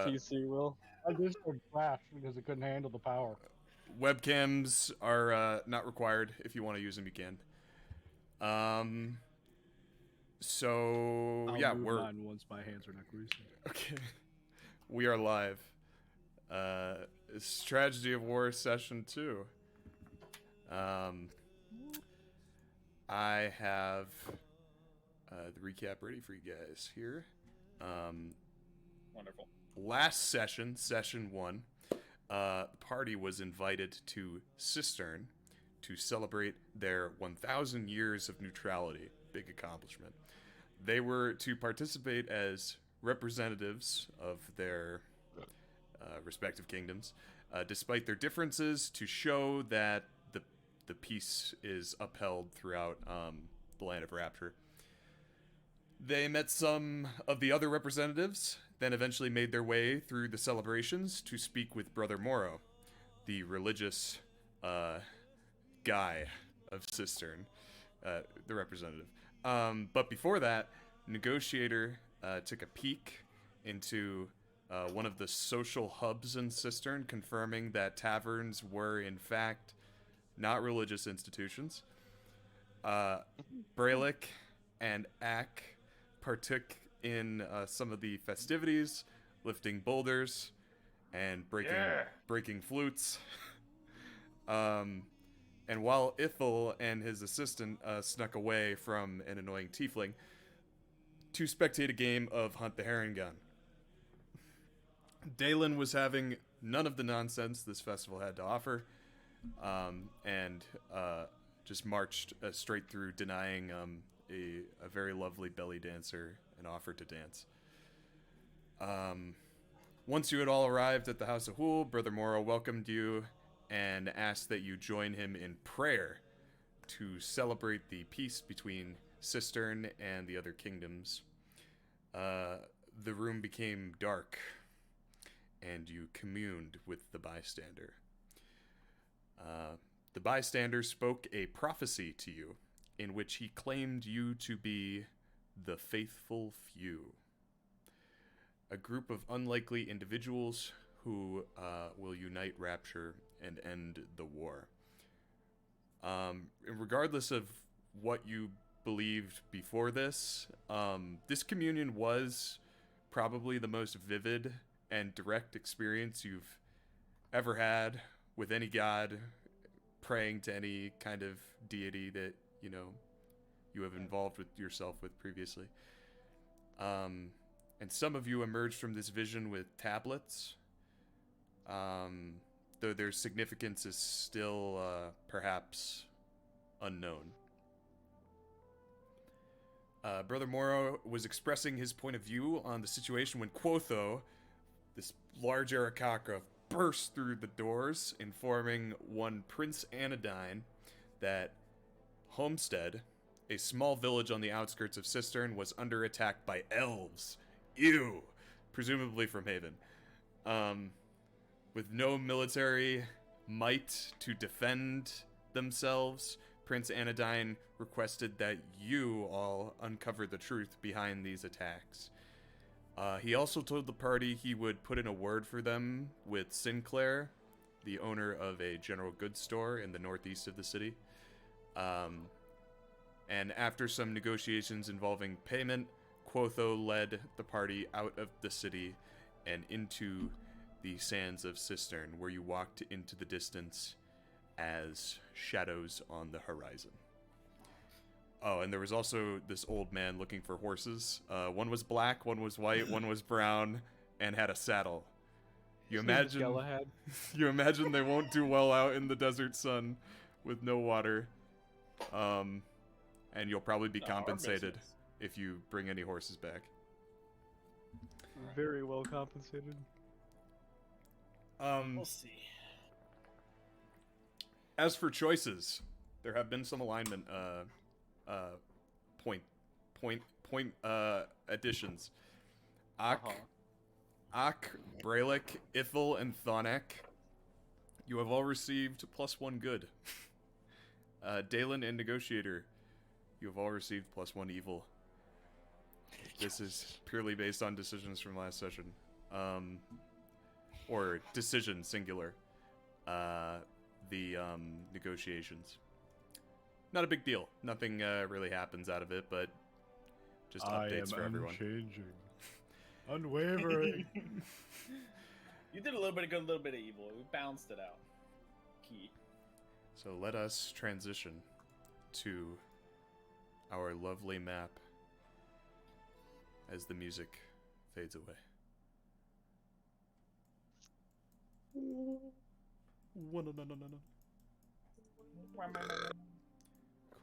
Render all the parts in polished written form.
TC will. I just said flash because it couldn't handle the power. Webcams are not required. If you want to use them, you can. So I'll yeah, move we're mine once my hands are not greasy. okay. We are live. It's Tragedy of War Session 2. I have the recap ready for you guys here. Wonderful. Last session, session 1, the party was invited to Cistern to celebrate their 1,000 years of neutrality. Big accomplishment. They were to participate as representatives of their respective kingdoms, despite their differences, to show that the peace is upheld throughout the Land of Rapture. They met some of the other representatives, then eventually made their way through the celebrations to speak with Brother Moro, the religious guy of Cistern, the representative. But before that, Negotiator took a peek into one of the social hubs in Cistern, confirming that taverns were, in fact, not religious institutions. Braylick and Ack partook in some of the festivities, lifting boulders and breaking flutes. And while Ithel and his assistant snuck away from an annoying tiefling to spectate a game of Hunt the Herring Gun. Dalen was having none of the nonsense this festival had to offer, and just marched straight through, denying a very lovely belly dancer an offer to dance. Once you had all arrived at the House of Hool, Brother Moro welcomed you and asked that you join him in prayer to celebrate the peace between Cistern and the other kingdoms. The room became dark, and you communed with the bystander. The bystander spoke a prophecy to you, in which he claimed you to be the Faithful Few, a group of unlikely individuals who will unite Rapture and end the war. Regardless of what you believed before this, this communion was probably the most vivid and direct experience you've ever had with any god, praying to any kind of deity that, you have involved with yourself with previously. And some of you emerged from this vision with tablets, though their significance is still perhaps unknown. Brother Moro was expressing his point of view on the situation when Quotho, this large Arakocra, burst through the doors, informing one Prince Anodyne that Homestead, a small village on the outskirts of Cistern, was under attack by elves. Ew! Presumably from Haven. With no military might to defend themselves, Prince Anodyne requested that you all uncover the truth behind these attacks. He also told the party he would put in a word for them with Sinclair, the owner of a general goods store in the northeast of the city. And after some negotiations involving payment, Quotho led the party out of the city and into the sands of Cistern, where you walked into the distance as shadows on the horizon. Oh, and there was also this old man looking for horses. One was black, one was white, one was brown, and had a saddle. You imagine Galahad. you imagine they won't do well out in the desert sun with no water. And you'll probably be compensated if you bring any horses back. Very well compensated. We'll see. As for choices, there have been some alignment point additions. Ak, Braylick, Ithel, and Thonek, you have all received +1 good. Dalen and Negotiator, you have all received +1 evil. This is purely based on decisions from last session. or decision singular, the negotiations. Not a big deal. Nothing really happens out of it, but just updates for everyone. Unchanging, unwavering. You did a little bit of good, a little bit of evil. We balanced it out. Key. So let us transition to our lovely map as the music fades away.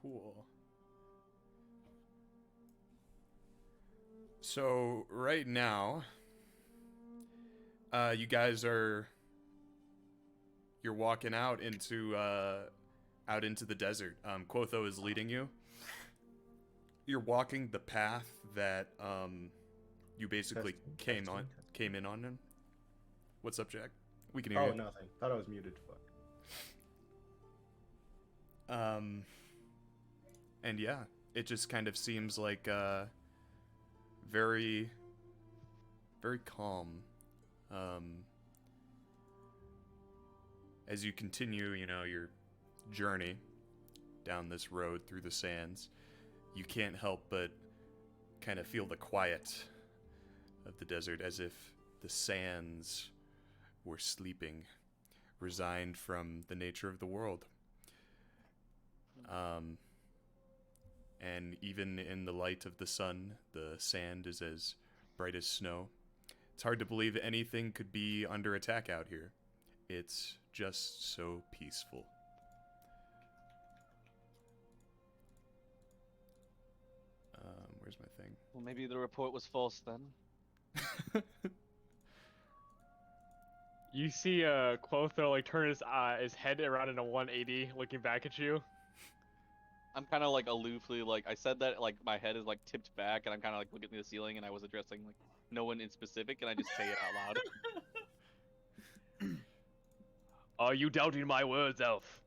Cool. So right now, you guys you're walking out into the desert. Quotho is leading you. You're walking the path that you basically came in on him. What's up, Jack? We can hear you. Oh, nothing. Thought I was muted. Fuck. And yeah, it just kind of seems like very, very calm. As you continue, your journey down this road through the sands, you can't help but kind of feel the quiet of the desert, as if the sands were sleeping, resigned from the nature of the world. And even in the light of the sun, the sand is as bright as snow. It's hard to believe anything could be under attack out here. It's just so peaceful. Where's my thing? Well, maybe the report was false then. You see Clotho like turn his head around in a 180, looking back at you. I'm kind of like aloofly, like I said that, like my head is like tipped back, and I'm kind of like looking at the ceiling, and I was addressing like no one in specific, and I just say it out loud. Are you doubting my words, Elf?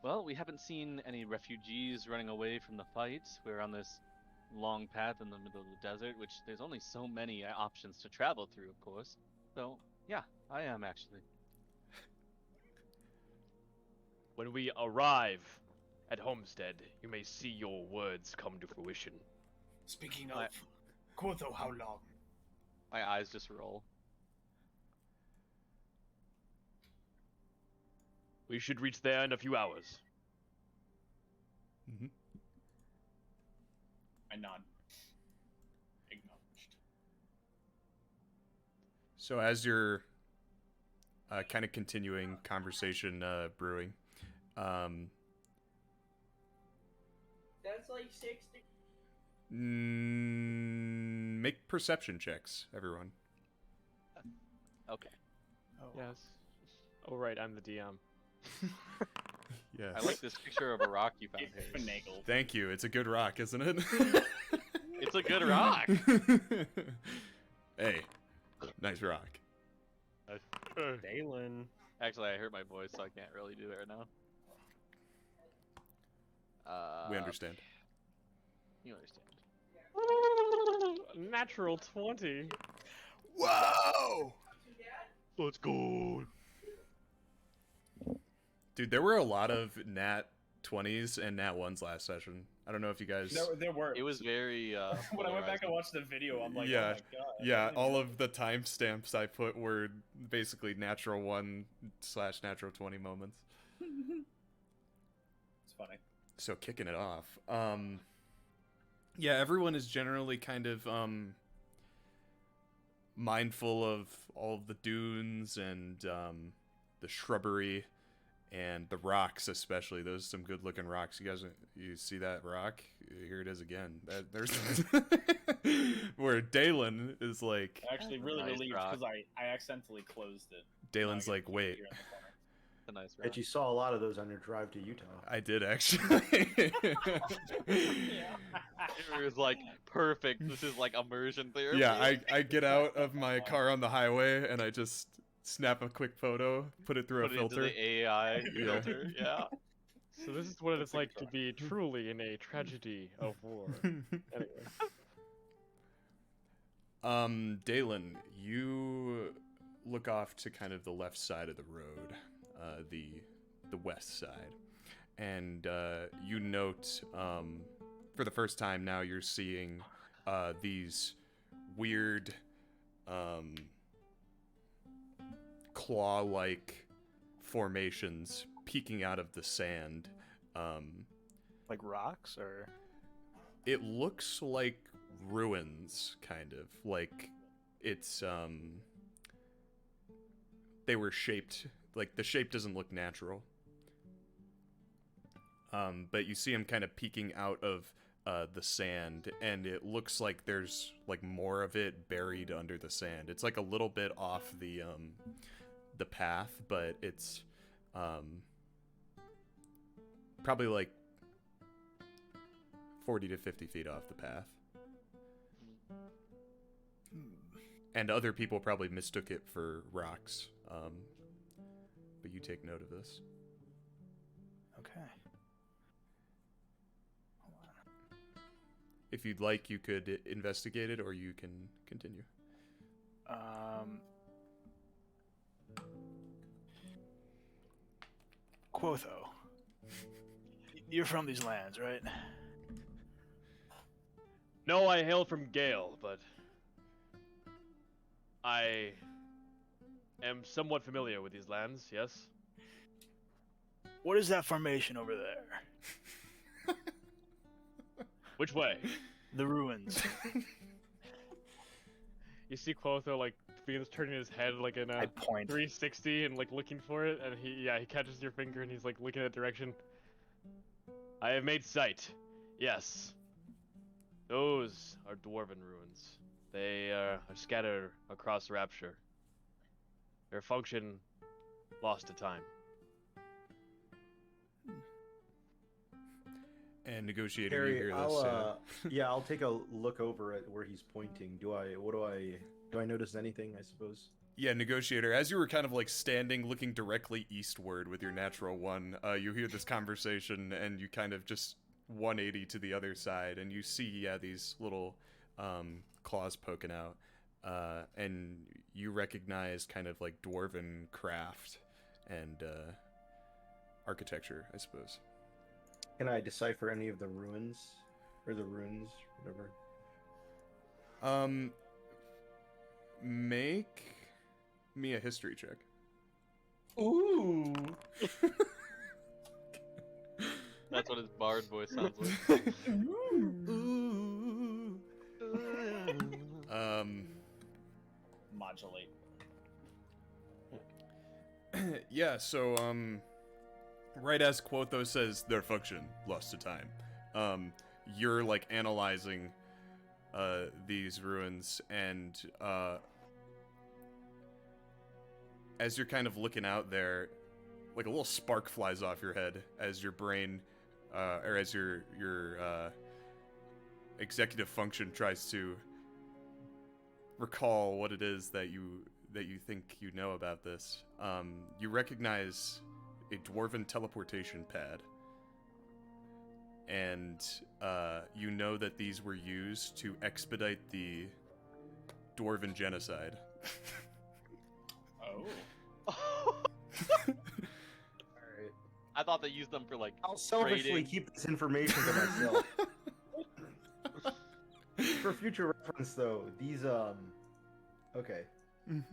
Well, we haven't seen any refugees running away from the fight. We're on this long path in the middle of the desert, which there's only so many options to travel through, of course. So, yeah, I am actually. When we arrive at Homestead, you may see your words come to fruition. Speaking of, Quotho, how long? My eyes just roll. We should reach there in a few hours. Mm-hmm. I nod. Acknowledged. So as you're kind of continuing conversation brewing, That's like 60. Make perception checks, everyone. Okay. Oh. Yes. Oh right, I'm the DM. Yes. I like this picture of a rock you found here. Finagled. Thank you. It's a good rock, isn't it? It's a good rock. Hey, nice rock. Dalen. Actually, I hurt my voice, so I can't really do it right now. We understand. You understand. Natural 20. Whoa! Let's go. Dude, there were a lot of nat 20s and nat 1s last session. I don't know if you guys... There were. It was very. When I went back and watched the video, I'm like, Yeah, oh my god. Yeah, all of the timestamps I put were basically natural 1/natural 20 moments. It's funny. So kicking it off. Yeah, everyone is generally kind of mindful of all of the dunes and the shrubbery and the rocks, especially. Those are some good looking rocks. You see that rock? Here it is again. There's where Dalen is like. Actually, really Nice relieved rock. because I accidentally closed it. Dalen's Now I like, get to wait. here in the corner. It's a nice rock. Bet you saw a lot of those on your drive to Utah. I did actually. It was like perfect. This is like immersion therapy. Yeah, I get out of my car on the highway and I just snap a quick photo, put it through Put a it into filter. the AI Yeah. filter. Yeah. So this is what it's like to be truly in a tragedy of war. Anyway. Dalen, you look off to kind of the left side of the road, the west side, and you note for the first time now you're seeing these weird claw-like formations peeking out of the sand. Like rocks, or It looks like ruins, kind of. Like it's they were shaped, like the shape doesn't look natural. But you see them kind of peeking out of the sand, and it looks like there's like more of it buried under the sand. It's like a little bit off the path, but it's probably like 40 to 50 feet off the path. And other people probably mistook it for rocks. But you take note of this. okay. If you'd like, you could investigate it, or you can continue. Quotho, you're from these lands, right? No, I hail from Gale, but I am somewhat familiar with these lands, yes? What is that formation over there? Which way? The ruins. You see Quotho like begins turning his head like in I a point. 360 and like looking for it, and he catches your finger and he's like looking at direction. I have made sight. Yes. Those are dwarven ruins. They are scattered across Rapture. Their function lost to time. And negotiator, Harry, you hear this. yeah, I'll take a look over at where he's pointing. Do I notice anything, I suppose? Yeah, negotiator, as you were kind of like standing looking directly eastward with your natural one, you hear this conversation and you kind of just 180 to the other side, and you see these little claws poking out, and you recognize kind of like dwarven craft and architecture, I suppose. Can I decipher any of the ruins? Or the runes, whatever? Make me a history check. Ooh! That's what his bard voice sounds like. Modulate. Yeah, so, right as Quotho says their function lost to time, you're, like, analyzing, these ruins, and, as you're kind of looking out there, like, a little spark flies off your head as your brain, or as your executive function tries to recall what it is that you think you know about this. You recognize a dwarven teleportation pad, and you know that these were used to expedite the dwarven genocide. Oh. Alright. I thought they used them for like I'll selfishly trading. keep this information to myself. For future reference, though, these, okay. Alright.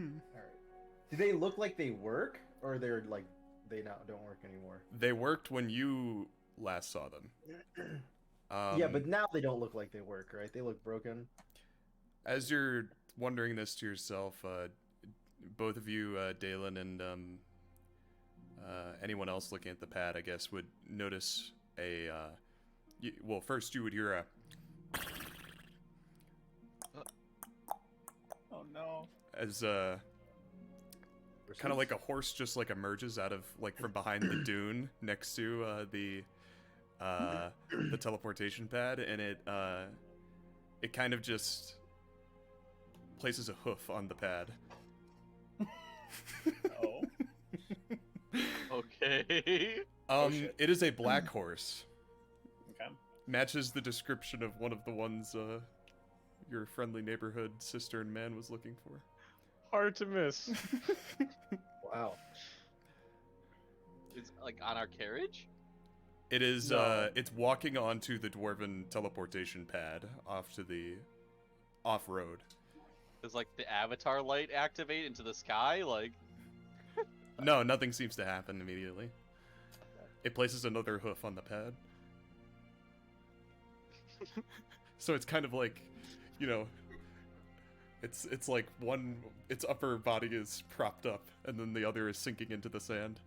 Do they look like they work? Or they're, like, they now don't work anymore? They worked when you last saw them. Yeah, but now they don't look like they work, right? They look broken. As you're wondering this to yourself, both of you, Dalen and anyone else looking at the pad, I guess, would notice a. Well, first you would hear a. Oh no. As kind of like a horse just like emerges out of like from behind the dune next to the teleportation pad, and it kind of just places a hoof on the pad. Oh. Okay. Shit. It is a black horse. Okay. Matches the description of one of the ones your friendly neighborhood cistern man was looking for. Hard to miss. Wow. It's like on our carriage. It is. No. It's walking onto the dwarven teleportation pad off to the off-road. Does like the avatar light activate into the sky? Like, No, nothing seems to happen immediately. It places another hoof on the pad. So it's kind of like, you know, it's like its upper body is propped up, and then the other is sinking into the sand.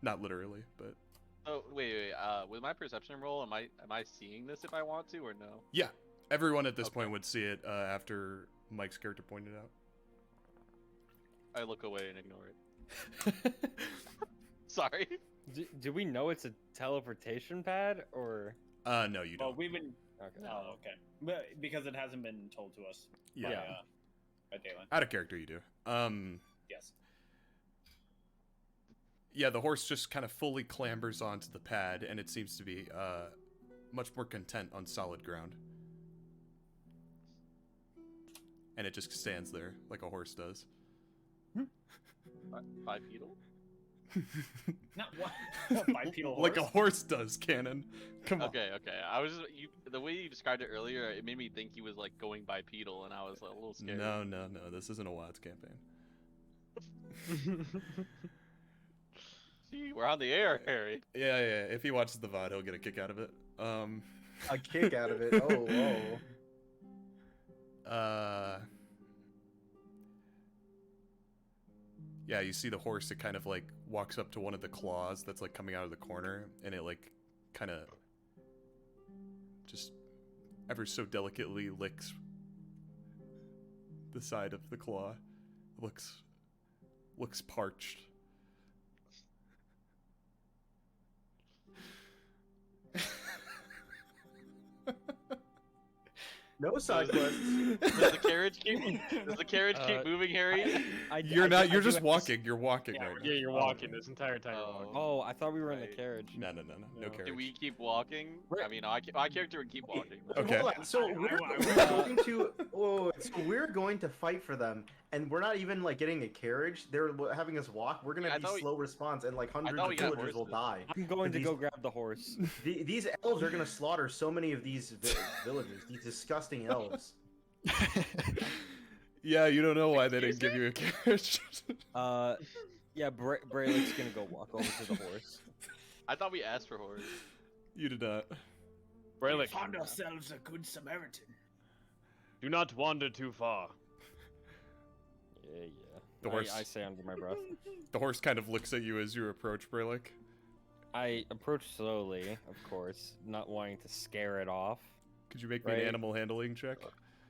Not literally, but oh wait. With my perception roll, am I seeing this if I want to or no? yeah, everyone at this Okay. point would see it after Mike's character pointed out. I look away and ignore it. Sorry. Do we know it's a teleportation pad or? No, you Well, don't. we've been. Okay. Oh, okay. But because it hasn't been told to us. Yeah. By Dalen. Out of character, you do. Yes. Yeah, the horse just kind of fully clambers onto the pad, and it seems to be much more content on solid ground. And it just stands there like a horse does. Bipedal. Not what? Bipedal Like a horse? horse does, Cannon. Come on. Okay. I was just the way you described it earlier. It made me think he was like going bipedal, and I was like, a little scared. No. This isn't a Watts campaign. See, we're on the air, Harry. Yeah. If he watches the VOD, he'll get a kick out of it. A kick out of it. Oh, whoa. Yeah, you see the horse. It kind of like walks up to one of the claws that's like coming out of the corner, and it like kind of just ever so delicately licks the side of the claw. Looks parched. No side quests. Does the carriage keep moving, Harry? You're not. You're just walking. You're walking right Yeah, you're walking this entire time. You're walking. Oh, I thought we were in the Right. carriage. now. No No. carriage. Do we keep walking? I mean, my character would keep walking. Okay. Hold on. So we're going to. Oh, so we're going to fight for them, and we're not even like getting a carriage. They're having us walk. We're gonna I be thought we- slow response, and like hundreds thought of we got villagers will horses. die. I'm going to These- go grab the horse. These elves are gonna slaughter so many of these villagers. These disgusting elves. Yeah, you don't know why they didn't give you a carriage. Yeah, Braylick's gonna go walk over to the horse. I thought we asked for horse. You did not. Braylick, Found ourselves a good Samaritan. do not wander too far. Yeah. The horse. I say under my breath. The horse kind of looks at you as you approach, Braylick. I approach slowly, of course, not wanting to scare it off. Could you make me Right. an animal handling check?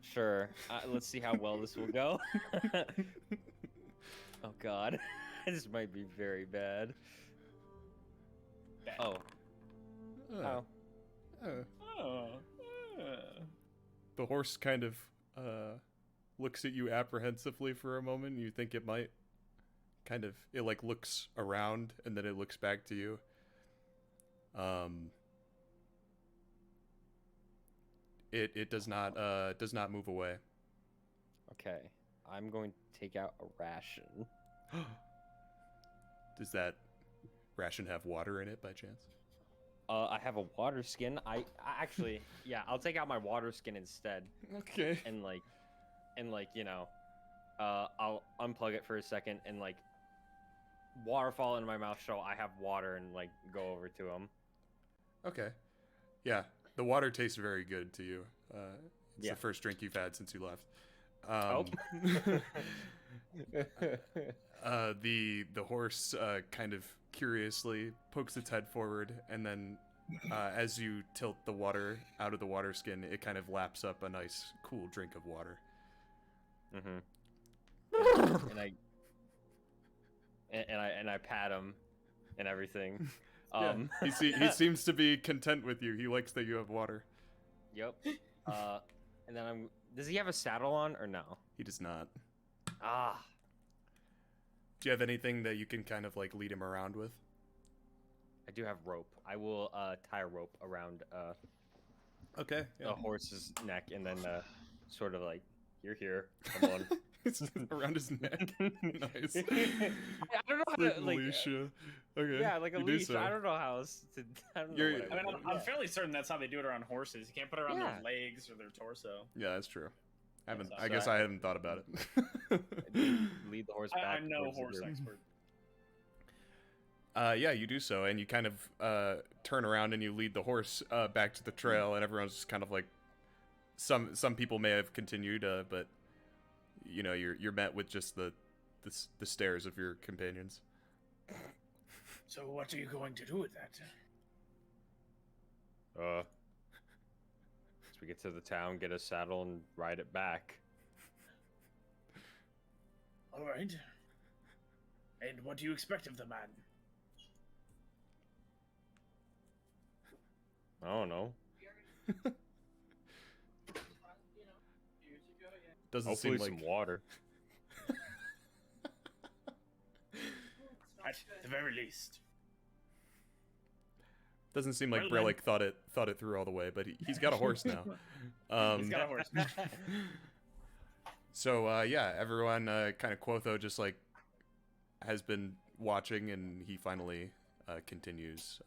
Sure. Let's see how well this will go. Oh God, this might be very bad. Bad. Oh. Uh, Oh. Oh. The horse kind of looks at you apprehensively for a moment. You think it might it like looks around and then it looks back to you. It does not move away. Okay. I'm going to take out a ration. Does that ration have water in it by chance? I have a water skin. I actually, yeah, I'll take out my water skin instead, Okay. and you know, I'll unplug it for a second and like water fall into my mouth, so I have water and like go over to him. Okay. Yeah, the water tastes very good to you. It's Yeah. the first drink you've had since you left. Oh. The horse kind of curiously pokes its head forward, and then as you tilt the water out of the water skin, it kind of laps up a nice, cool drink of water. Mm-hmm. and I pat him and everything. Yeah, he seems to be content with you. He likes that you have water. Yep. And then does he have a saddle on or no? He does not. Ah. Do you have anything that you can kind of like lead him around with? I do have rope. I will tie a rope around Okay. the horse's neck, and then sort of like, "You're here. Come on." It's around his neck. Nice. I don't know how Like to like. leash, yeah. Okay. Yeah, like a you do leash. so. I don't know how else to. I don't know You're- what I mean, would do. I'm fairly certain that's how they do it around horses. You can't put it around Yeah. their legs or their torso. Yeah, that's true. That's I guess I hadn't thought about it. Lead the horse back. I'm no towards the horse group. expert. Yeah, you do so, and you kind of turn around and you lead the horse back to the trail, and everyone's just kind of like, some people may have continued, but you know, you're met with just the stares of your companions. So what are you going to do with that? As we get to the town, get a saddle and ride it back. All right. And what do you expect of the man? I don't know. Doesn't Hopefully seem like some water. At the very least. doesn't seem like Well, then. Brelik thought it through all the way, but he's got a horse now. He's got a horse. So yeah, everyone kind of Quotho just like has been watching, and he finally continues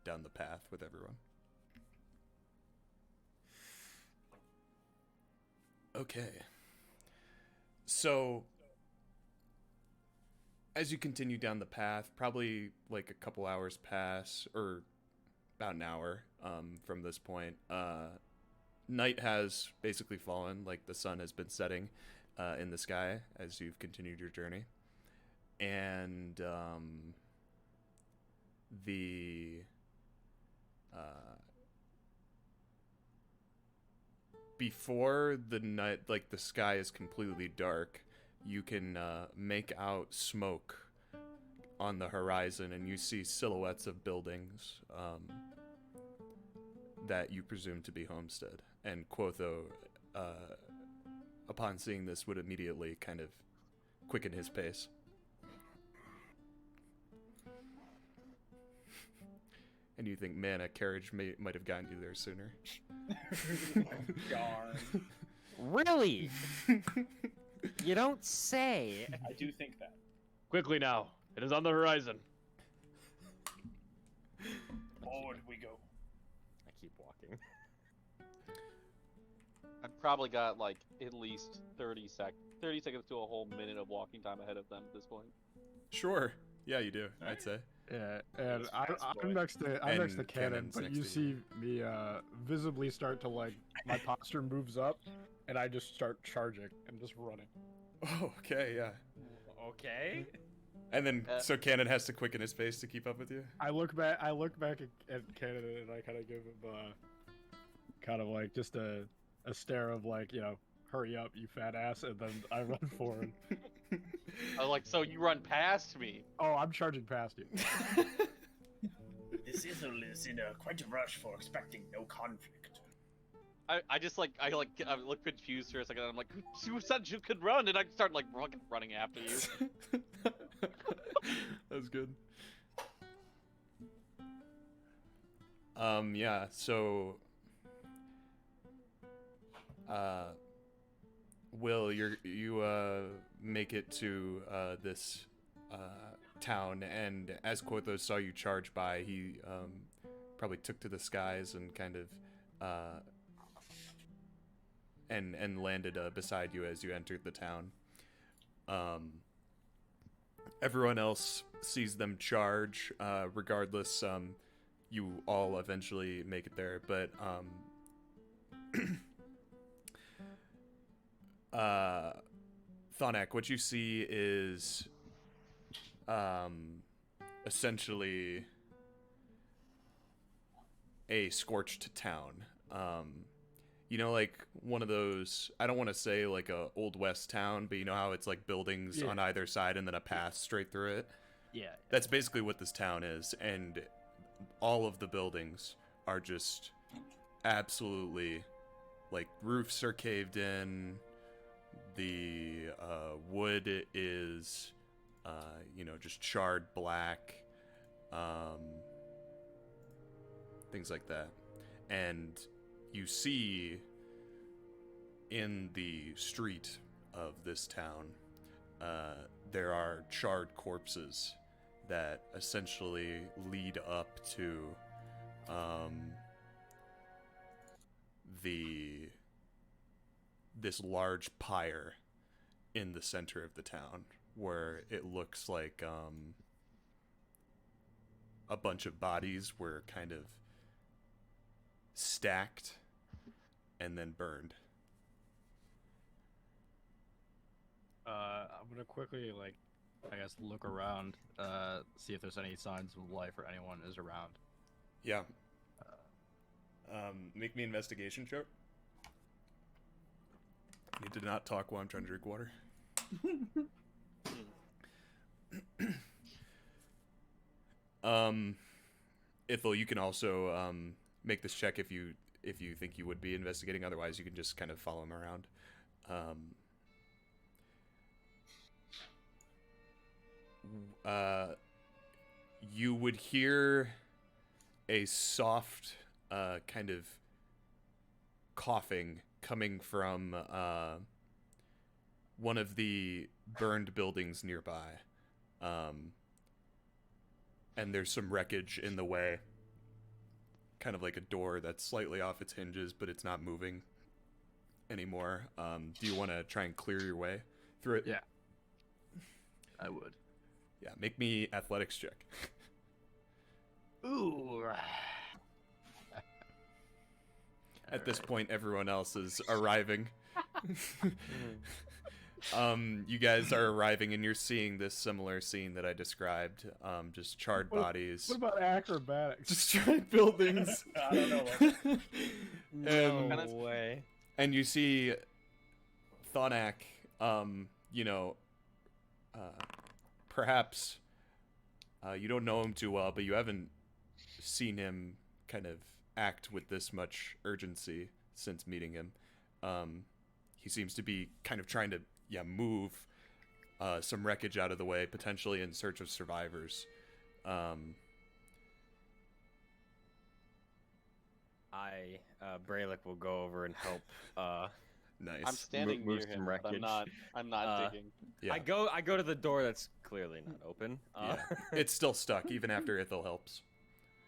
down the path with everyone. Okay. So as you continue down the path, probably like a couple hours pass, or about an hour from this point. Night has basically fallen, like the sun has been setting in the sky as you've continued your journey. And before the night, like the sky is completely dark, you can make out smoke on the horizon, and you see silhouettes of buildings that you presume to be Homestead. And Quotho, upon seeing this, would immediately kind of quicken his pace. And you think, man, a carriage might have gotten you there sooner. Darn. Really? You don't say. I do think that. Quickly now, it is on the horizon. Forward we go. I keep walking. I've probably got like at least 30 seconds to a whole minute of walking time ahead of them at this point. Sure. Yeah, you do, I'd say. Yeah, and Yes, I'm fast next to And next to Cannon, Cannon's but next you to see me visibly start to like my posture moves up, and I just start charging and just running. Oh, okay, yeah. Okay. And then, so Cannon has to quicken his pace to keep up with you? I look back at Cannon, and I kind of give him kind of like just a stare of like, you know, hurry up, you fat ass, and then I run forward. I was like, so you run past me? Oh, I'm charging past you. This Isil is in quite a rush for expecting no conflict. I just like I look confused for a second. And I'm like, who said you could run? And I start like running after you. That's good. Yeah, so Will, you make it to this town, and as Quotho saw you charge by, he probably took to the skies and kind of and landed beside you as you entered the town. Everyone else sees them charge. Regardless, you all eventually make it there, but Thonak, what you see is essentially a scorched town. You know, like one of those, I don't want to say like a Old West town, but you know how it's like buildings on either side and then a path straight through it? Yeah. That's basically what this town is, and all of the buildings are just absolutely, like, roofs are caved in, the wood is, you know, just charred black, things like that. And you see in the street of this town, there are charred corpses that essentially lead up to this large pyre in the center of the town, where it looks like a bunch of bodies were kind of stacked and then burned. I'm gonna quickly, like, I guess, look around, see if there's any signs of life or anyone is around. Yeah. Make me an investigation check. Need to not talk while I'm trying to drink water. Ithel, you can also make this check if you think you would be investigating. Otherwise, you can just kind of follow him around. You would hear a soft kind of coughing coming from one of the burned buildings nearby. And there's some wreckage in the way. Kind of like a door that's slightly off its hinges, but it's not moving anymore. Do you want to try and clear your way through it? Yeah. I would. Yeah, make me athletics check. Ooh. At this point, everyone else is arriving. You guys are arriving, and you're seeing this similar scene that I described. Just charred bodies. What about acrobatics? Just charred buildings. I don't know. No way. And you see Thonak, perhaps you don't know him too well, but you haven't seen him kind of act with this much urgency since meeting him. He seems to be kind of trying to move some wreckage out of the way, potentially in search of survivors. Braylick will go over and help. Nice. I'm standing Move near some him, but wreckage. I'm not digging. Yeah. I go to the door that's clearly not open. Yeah. It's still stuck even after Ithel helps.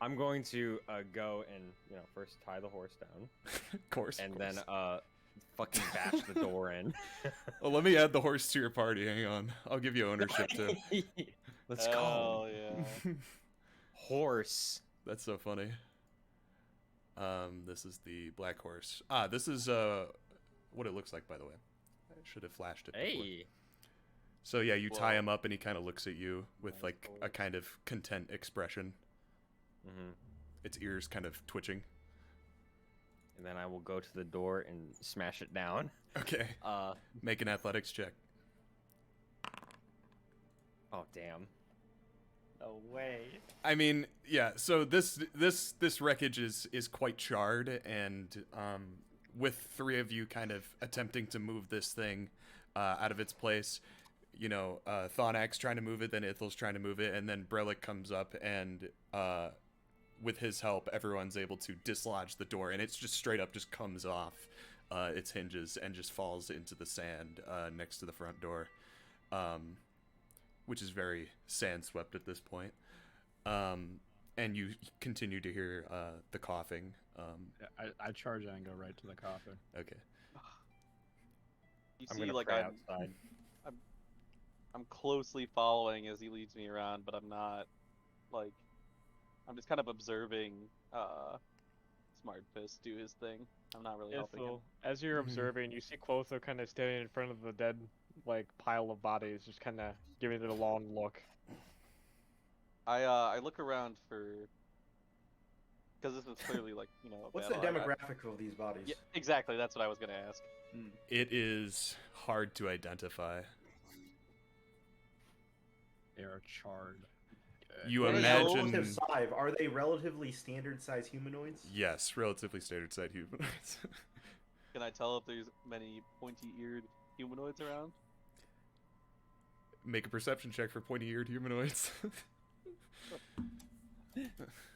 I'm going to go and first tie the horse down, Of course. and of course. then fucking bash the door in. Well, let me add the horse to your party. Hang on. I'll give you ownership too. Let's go. Oh yeah. Horse. That's so funny. This is the black horse. This is what it looks like, by the way. I should have flashed it before. Hey. So yeah, you tie Whoa. him up and he kind of looks at you with like a kind of content expression. Mm-hmm. Its ears kind of twitching. And then I will go to the door and smash it down. Okay. Make an athletics check. Oh damn. No way. I mean, yeah. So this wreckage is quite charred, and with three of you kind of attempting to move this thing out of its place, Thonak's trying to move it, then Ithel's trying to move it, and then Brelic comes up, and with his help, everyone's able to dislodge the door, and it's just straight up just comes off its hinges and just falls into the sand next to the front door. Which is very sand-swept at this point. And you continue to hear the coughing. I charge and go right to the coffin. Okay. You I'm see, gonna like pray I'm outside. closely following as he leads me around, but I'm not like I'm just kind of observing Smart Fist do his thing. I'm not really helping him. So, as you're observing, you see Quotha kind of standing in front of the dead, pile of bodies, just kind of giving it a long look. I look around for because this is clearly a What's the battle. demographic of these bodies? Yeah, exactly. That's what I was gonna ask. It is hard to identify. They are charred. You What is imagine... relative size? Are they relatively standard size humanoids? Yes, relatively standard-sized humanoids. Can I tell if there's many pointy-eared humanoids around? Make a perception check for pointy-eared humanoids.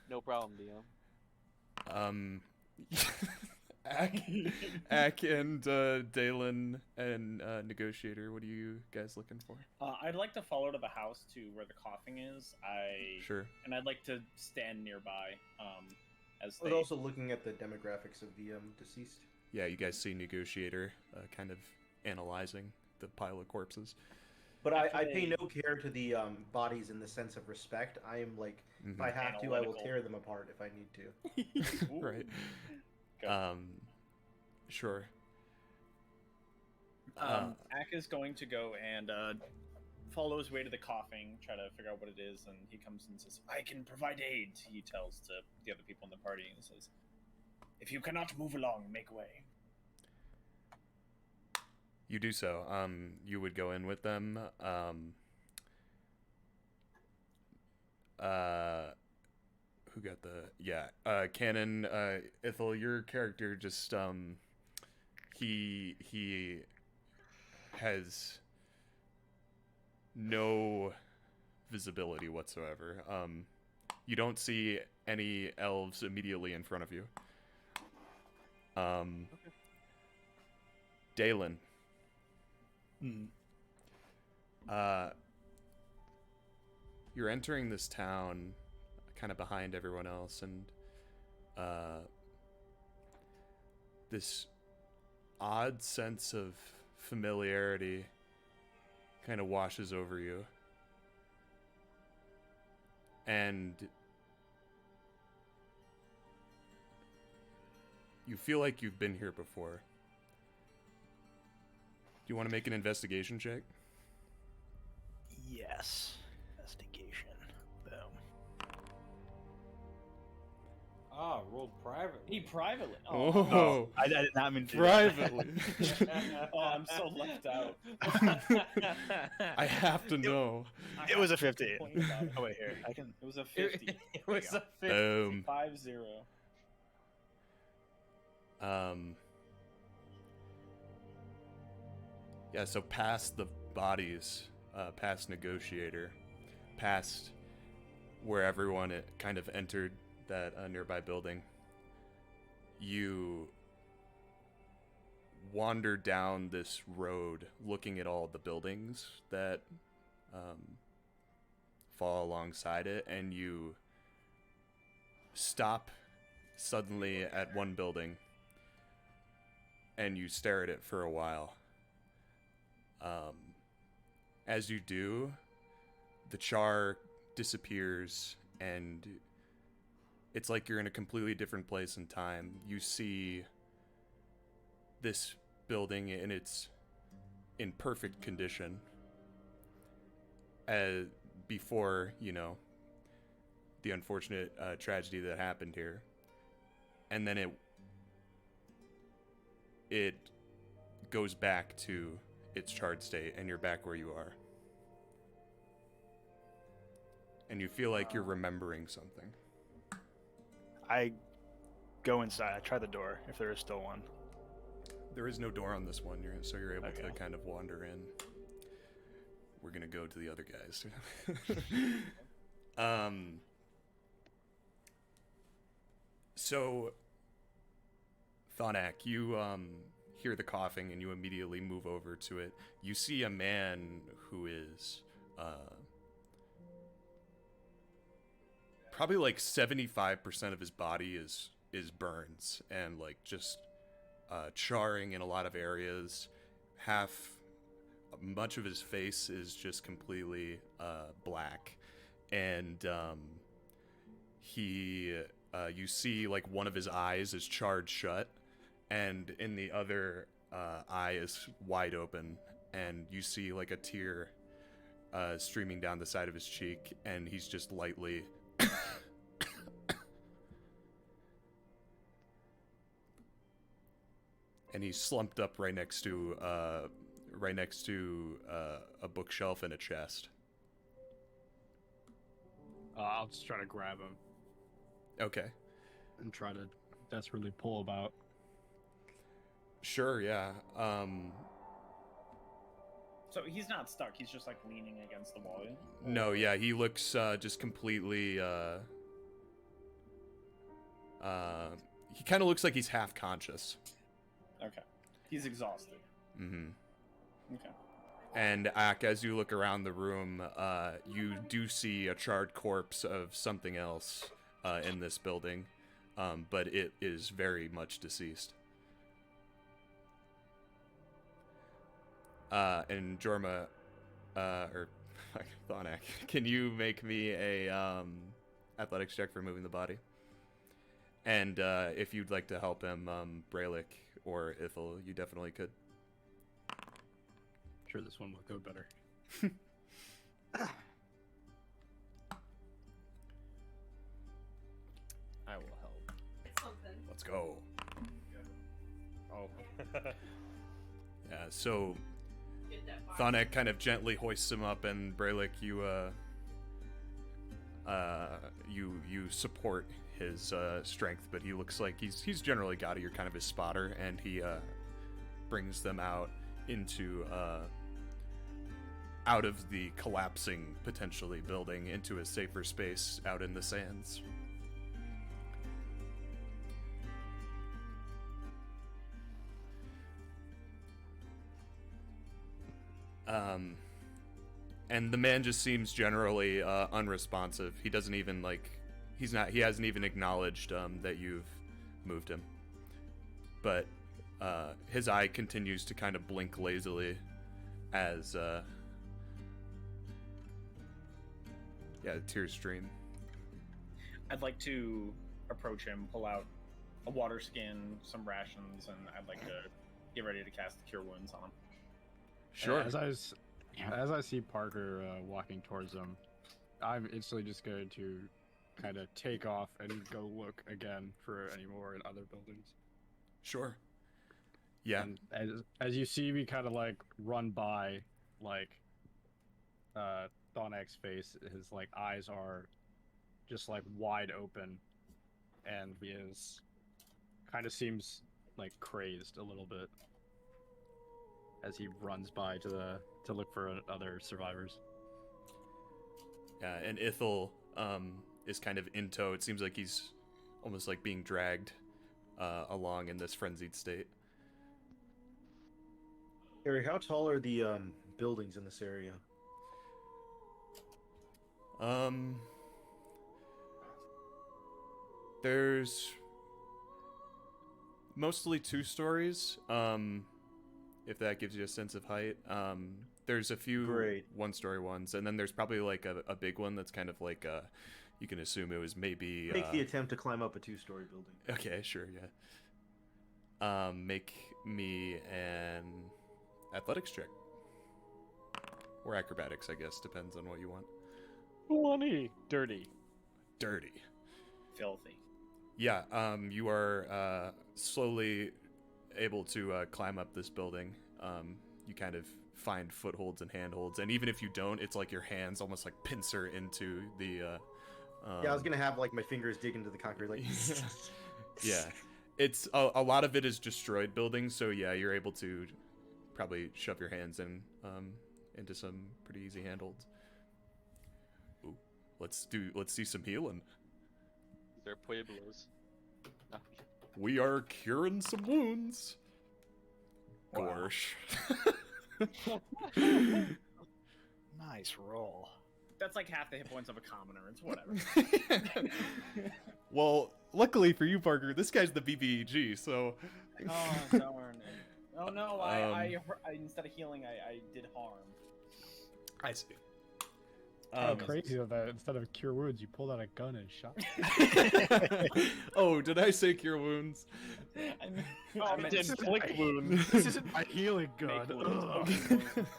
No problem, DM. Ack and Dalen and Negotiator, what are you guys looking for? I'd like to follow to the house to where the coughing is. Sure. And I'd like to stand nearby. As I was they... also looking at the demographics of the deceased. Yeah, you guys see Negotiator kind of analyzing the pile of corpses. But I pay no care to the bodies in the sense of respect. I am like, if I have to, I will tear them apart if I need to. Right. Sure. Ack is going to go and follow his way to the coughing, try to figure out what it is, and he comes and says, "I can provide aid," he tells to the other people in the party, and says, "If you cannot move along, make way." You do so. You would go in with them. Who got the Canon? Ithel, your character just he has no visibility whatsoever. You don't see any elves immediately in front of you. Dalen. You're entering this town kind of behind everyone else, and this odd sense of familiarity kind of washes over you. And you feel like you've been here before. Do you want to make an investigation check? Yes. Investigation. Boom. Ah, rolled privately. He privately. Oh, I did not mean to. privately. Oh, I'm so left out. I have to know. It was a 50. Complain about it. Oh wait, here I can. It was a 50. It was a 50. Boom. 5-0. Yeah, so past the bodies, past Negotiator, past where everyone kind of entered that nearby building, you wander down this road looking at all the buildings that fall alongside it, and you stop suddenly at one building and you stare at it for a while. As you do, the char disappears, and it's like you're in a completely different place in time. You see this building in perfect condition before, the unfortunate tragedy that happened here. And then it goes back to its charred state, and you're back where you are. And you feel like you're remembering something. I go inside. I try the door if there is still one. There is no door on this one, so you're able to Okay. kind of wander in. We're gonna go to the other guys. So, Thonak, you hear the coughing and you immediately move over to it. You see a man who is probably like 75% of his body is burns and like just charring in a lot of areas. Much of his face is just completely black, and you see like one of his eyes is charred shut, and in the other eye is wide open, and you see like a tear streaming down the side of his cheek, and he's just lightly and he's slumped up right next to a bookshelf and a chest. I'll just try to grab him Okay. and try to desperately pull him out. Sure, yeah. So he's not stuck. He's just like leaning against the wall. Yeah? No, yeah, he looks just completely he kind of looks like he's half conscious. Okay. He's exhausted. Mm-hmm. Okay. And Ak, as you look around the room, you do see a charred corpse of something else in this building, but it is very much deceased. And Jorma, or Thonak, can you make me a athletics check for moving the body? And if you'd like to help him, Braylik or Ithil, you definitely could. Sure, this one will go better. I will help. Let's go. Oh. Yeah, so Thonek kind of gently hoists him up, and Braylik, you support his strength, but he looks like he's generally got it. You're kind of his spotter, and he brings them out into out of the collapsing, potentially, building into a safer space out in the sands. And the man just seems generally unresponsive. He doesn't even he hasn't even acknowledged that you've moved him. But his eye continues to kind of blink lazily as tears stream. I'd like to approach him, pull out a water skin, some rations, and I'd like to get ready to cast the Cure Wounds on him. Sure. As I see Parker walking towards him, I'm instantly just going to kind of take off and go look again for any more in other buildings. Sure. Yeah. And as you see me kind of like run by, like, Thonak's face, his like eyes are just like wide open, and he is kind of seems like crazed a little bit as he runs by to look for other survivors. Yeah, and Ithil is kind of in tow. It seems like he's almost like being dragged along in this frenzied state. Harry, how tall are the buildings in this area? There's mostly 2 stories. If that gives you a sense of height. There's a few 1-story ones, and then there's probably like a big one that's kind of like you can assume it was maybe Make the attempt to climb up a 2-story building. Okay, sure, yeah. Make me an athletics check. Or acrobatics, I guess, depends on what you want. 20. Dirty. Filthy. Yeah, you are slowly able to climb up this building. You kind of find footholds and handholds, and even if you don't, it's like your hands almost like pincer into the yeah, I was gonna have like my fingers dig into the concrete like yeah, it's a lot of it is destroyed buildings, so yeah, you're able to probably shove your hands in into some pretty easy handholds. Ooh, let's see some healing. They're pueblos. No. We are curing some wounds. Wow. Gorsh. Nice roll. That's like half the hit points of a commoner. It's whatever. Well, luckily for you, Parker, this guy's the BBEG, so. Oh, darn it. Oh no, I instead of healing, I did harm. I see. Crazy that instead of cure wounds, you pulled out a gun and shot. Oh, did I say cure wounds? I It did flick wounds. This isn't my healing gun. Make wounds, Ugh. make wounds.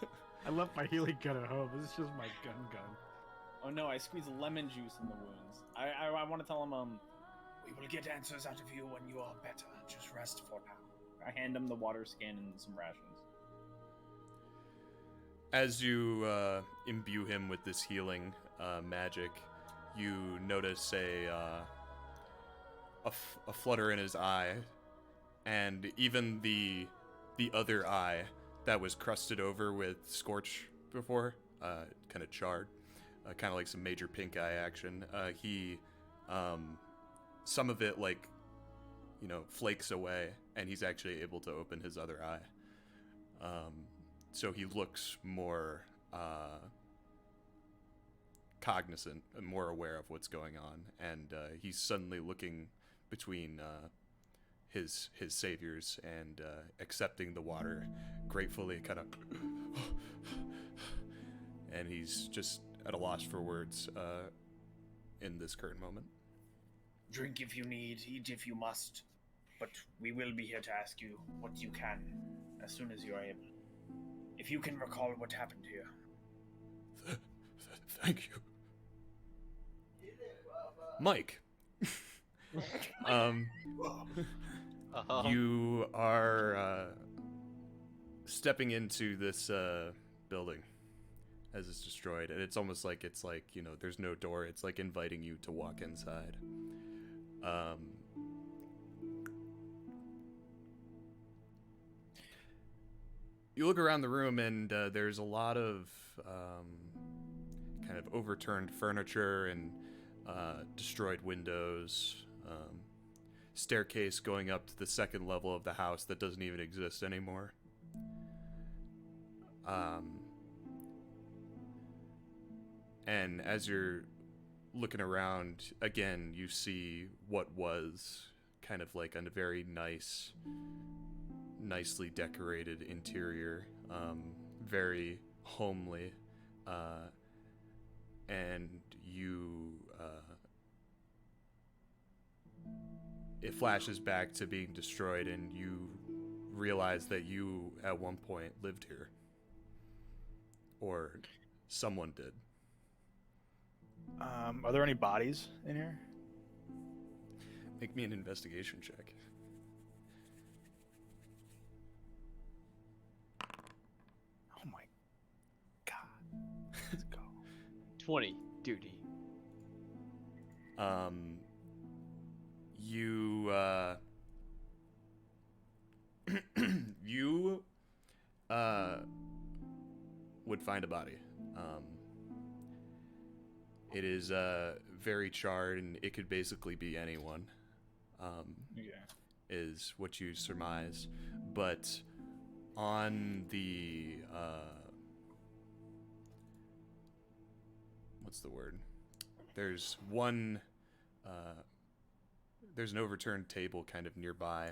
I left my healing gun at home. This is just my gun. Oh no, I squeeze lemon juice in the wounds. I want to tell him, we will get answers out of you when you are better. Just rest for now. I hand him the water skin and some rations. As you imbue him with this healing magic, you notice a flutter in his eye, and even the other eye that was crusted over with scorch before, kind of charred, kind of like some major pink eye action. He, some of it, like, flakes away, and he's actually able to open his other eye. So he looks more cognizant and more aware of what's going on, and he's suddenly looking between his saviors and accepting the water gratefully, kind of, and he's just at a loss for words in this current moment. Drink if you need, eat if you must, but we will be here to ask you what you can as soon as you are able. If you can recall what happened here. Thank you. Mike. You are stepping into this building as it's destroyed, and it's almost like there's no door. It's like inviting you to walk inside. You look around the room, and there's a lot of kind of overturned furniture and destroyed windows. Staircase going up to the second level of the house that doesn't even exist anymore. And as you're looking around, again, you see what was kind of like a very nicely decorated interior, very homely, and you it flashes back to being destroyed, and you realize that you at one point lived here, or someone did. Are there any bodies in here? Make me an investigation check. Oh my god. Let's go. 20 duty. You would find a body. It is very charred, and it could basically be anyone. Yeah. Is what you surmise, but on the what's the word? There's one. There's an overturned table kind of nearby,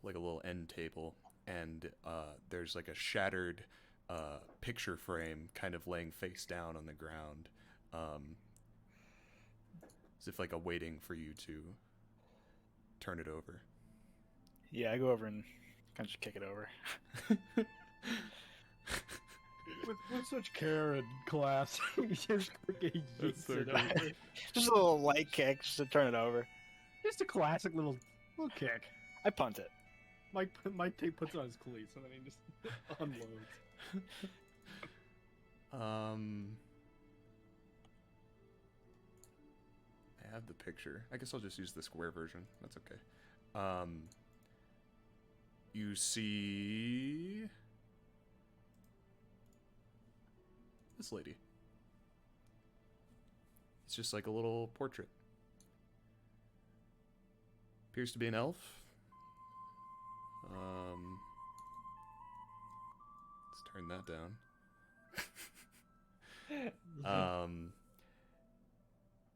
like a little end table, and there's like a shattered picture frame kind of laying face down on the ground, as if like awaiting for you to turn it over. Yeah, I go over and kind of just kick it over. With such care and class, you just freaking yeets it over. Just a little light kick just to turn it over. Just a classic little kick. I punt it. Mike puts it on his cleats and then he just unloads. I have the picture. I guess I'll just use the square version. That's okay. You see this lady. It's just like a little portrait. Appears to be an elf. Let's turn that down.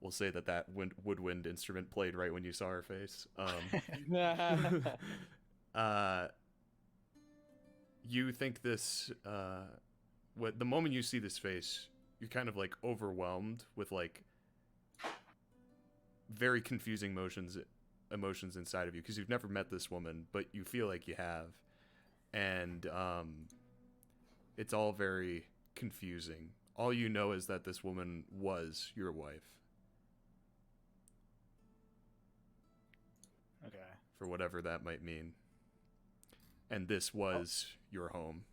We'll say that woodwind instrument played right when you saw her face. You think this, the moment you see this face, you're kind of like overwhelmed with like very confusing emotions inside of you, because you've never met this woman, but you feel like you have, and it's all very confusing. All you know is that this woman was your wife. Okay. For whatever that might mean. And this was your home.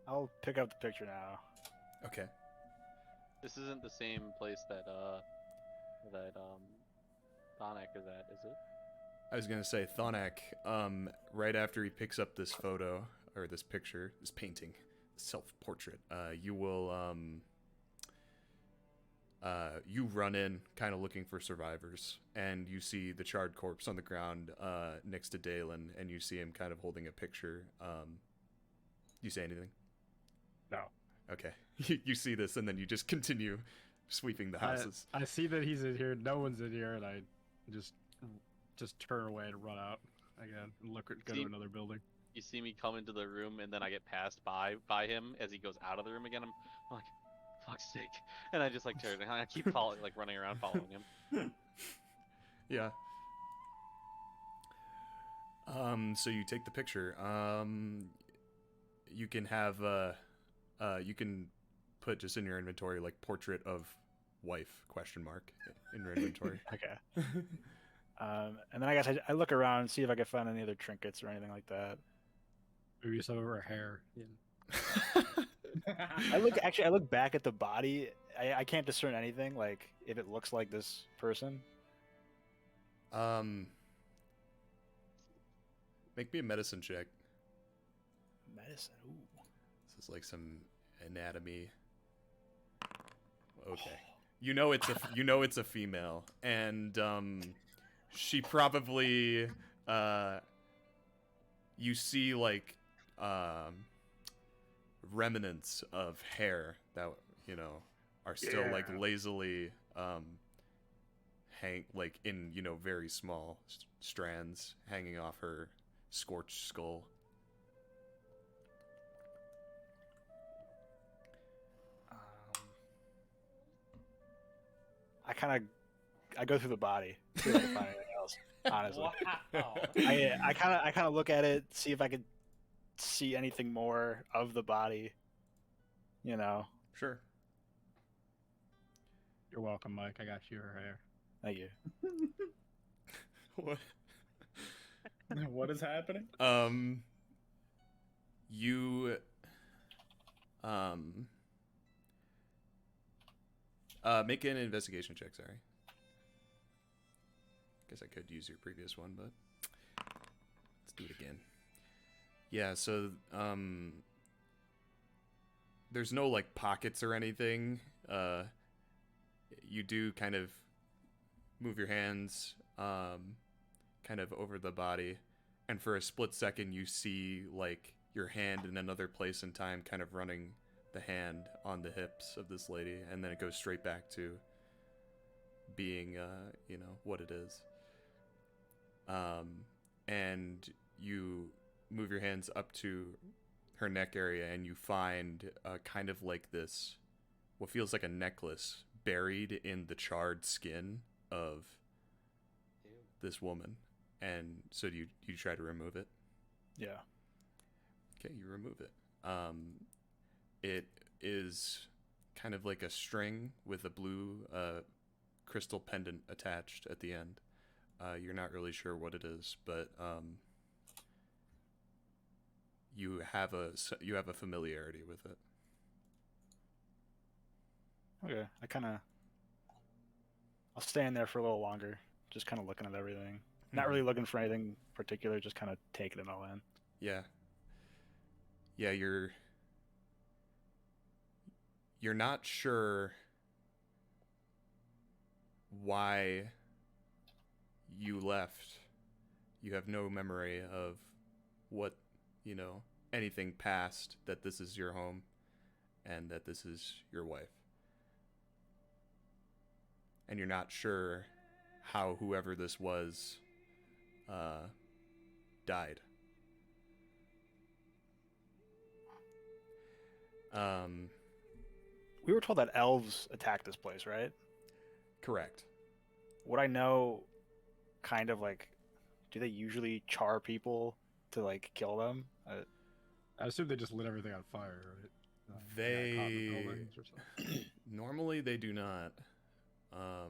I'll pick up the picture now. Okay. This isn't the same place that Thonak is at, is it? I was gonna say Thonak, right after he picks up this photo, or this picture, this painting, self-portrait, you will You run in, kind of looking for survivors, and you see the charred corpse on the ground next to Dalen, and you see him kind of holding a picture. You say anything? No. Okay. You see this, and then you just continue sweeping the houses. I see that he's in here. No one's in here, and I just turn away and run out again and go to another building. You see me come into the room, and then I get passed by him as he goes out of the room again. I'm like, fuck's sake, and I just like turn and I keep running around following him. Yeah. So you take the picture. You can have you can put just in your inventory like portrait of wife ? In your inventory. Okay. And then I guess I look around and see if I can find any other trinkets or anything like that. Maybe some of her hair. I look back at the body. I can't discern anything, like if it looks like this person. Make me a medicine check. Medicine. Ooh. This is like some anatomy. Okay. You know it's a female, and she probably you see like remnants of hair that are still like lazily hang like in very small strands hanging off her scorched skull. I go through the body, see if I can find anything else. Honestly, Wow. I kind of look at it, see if I could see anything more of the body. Sure. You're welcome, Mike. I got you her hair. Thank you. What? What is happening? You make an investigation check, sorry. Guess I could use your previous one, but let's do it again. Yeah, so there's no like pockets or anything. You do kind of move your hands kind of over the body, and for a split second you see like your hand in another place in time kind of running the hand on the hips of this lady, and then it goes straight back to being what it is. And you move your hands up to her neck area, and you find kind of like this, what feels like a necklace buried in the charred skin of this woman. And so you try to remove it? Yeah. Okay, you remove it. It is kind of like a string with a blue crystal pendant attached at the end. You're not really sure what it is, but you have a familiarity with it. Okay, I'll stand there for a little longer, just kind of looking at everything. Not really looking for anything particular, just kind of taking it all in. Yeah. Yeah, you're not sure why you left. You have no memory of what, anything past, that this is your home and that this is your wife. And you're not sure how whoever this was died. We were told that elves attacked this place, right? Correct. Would I know, kind of like, do they usually char people to like kill them? I assume they just lit everything on fire, right? They cotton buildings or something. Normally they do not. I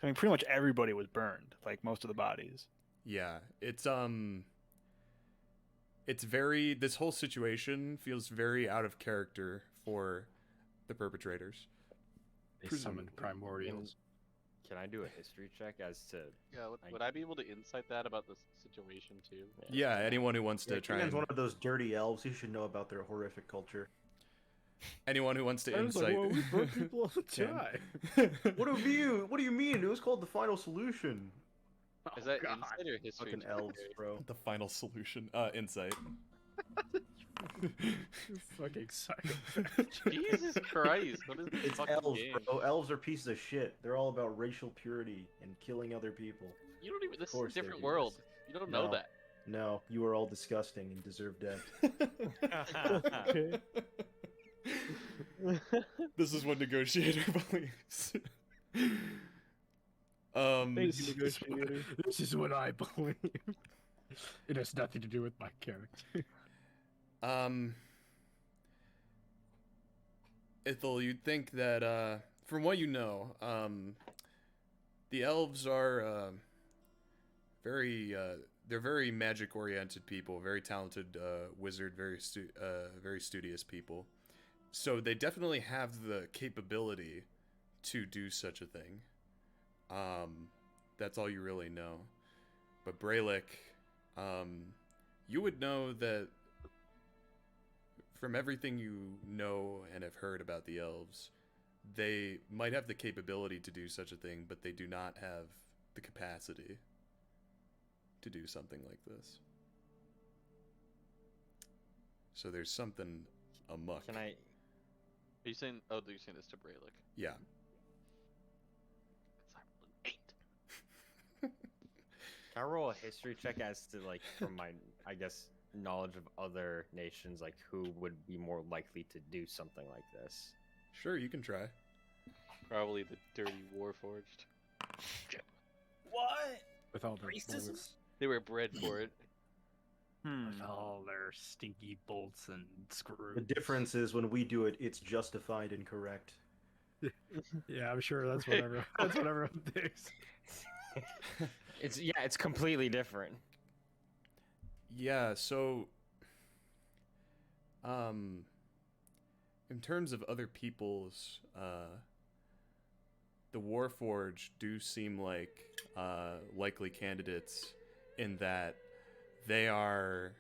mean, pretty much everybody was burned, like most of the bodies. Yeah, it's very, this whole situation feels very out of character for the perpetrators. They summoned primordials. Can I do a history check as to? Yeah, would I be able to insight that about the situation too? Yeah, anyone who wants to try Keegan's and... one of those dirty elves. He should know about their horrific culture. Anyone who wants to I was insight? like, well, we burn people all the Can. time. What do you mean? It was called the final solution. Is that God. insight or history? Fucking elves, bro. The final solution. Insight. You fucking psycho. Jesus Christ! What is this It's fucking elves, game? bro. Elves are pieces of shit. They're all about racial purity and killing other people. You don't even. This is a course they different do. world. You don't know No. that. No, you are all disgusting and deserve death. Okay. This is what negotiator believes. Thank you, negotiator. This is what I believe. It has nothing to do with my character. Ithel, you'd think that, from what you know, the elves are, they're very magic-oriented people, very talented, wizard, very studious people. So they definitely have the capability to do such a thing. That's all you really know. But Braylick, you would know that from everything you know and have heard about the elves, they might have the capability to do such a thing, but they do not have the capacity to do something like this. So there's something amuck. Can I? Are you saying? Oh, you're saying this to Braylick. Yeah. Eight. Can I roll a history check as to like from my I guess knowledge of other nations, like who would be more likely to do something like this? Sure, you can try. Probably the dirty Warforged. What? With all their Racism? bolts. They were bred for it. With all their stinky bolts and screws. The difference is when we do it, it's justified and correct. Yeah, I'm sure that's what everyone, that's what everyone thinks. It's completely different. Yeah, so in terms of other people's the Warforged do seem like likely candidates in that they are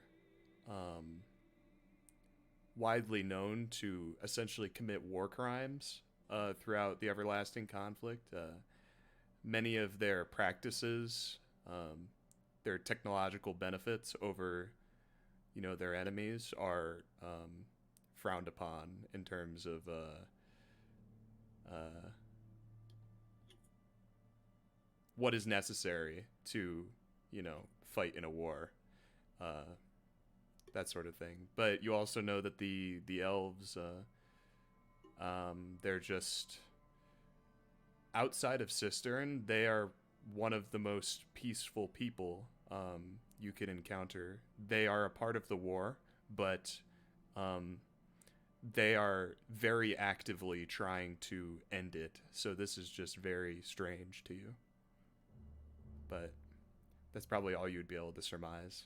widely known to essentially commit war crimes throughout the everlasting conflict. Many of their practices, their technological benefits over, their enemies are frowned upon in terms of what is necessary to, fight in a war, that sort of thing. But you also know that the elves, they're just outside of Cistern. They are one of the most peaceful people you can encounter. They are a part of the war, but they are very actively trying to end it. So this is just very strange to you. But that's probably all you'd be able to surmise.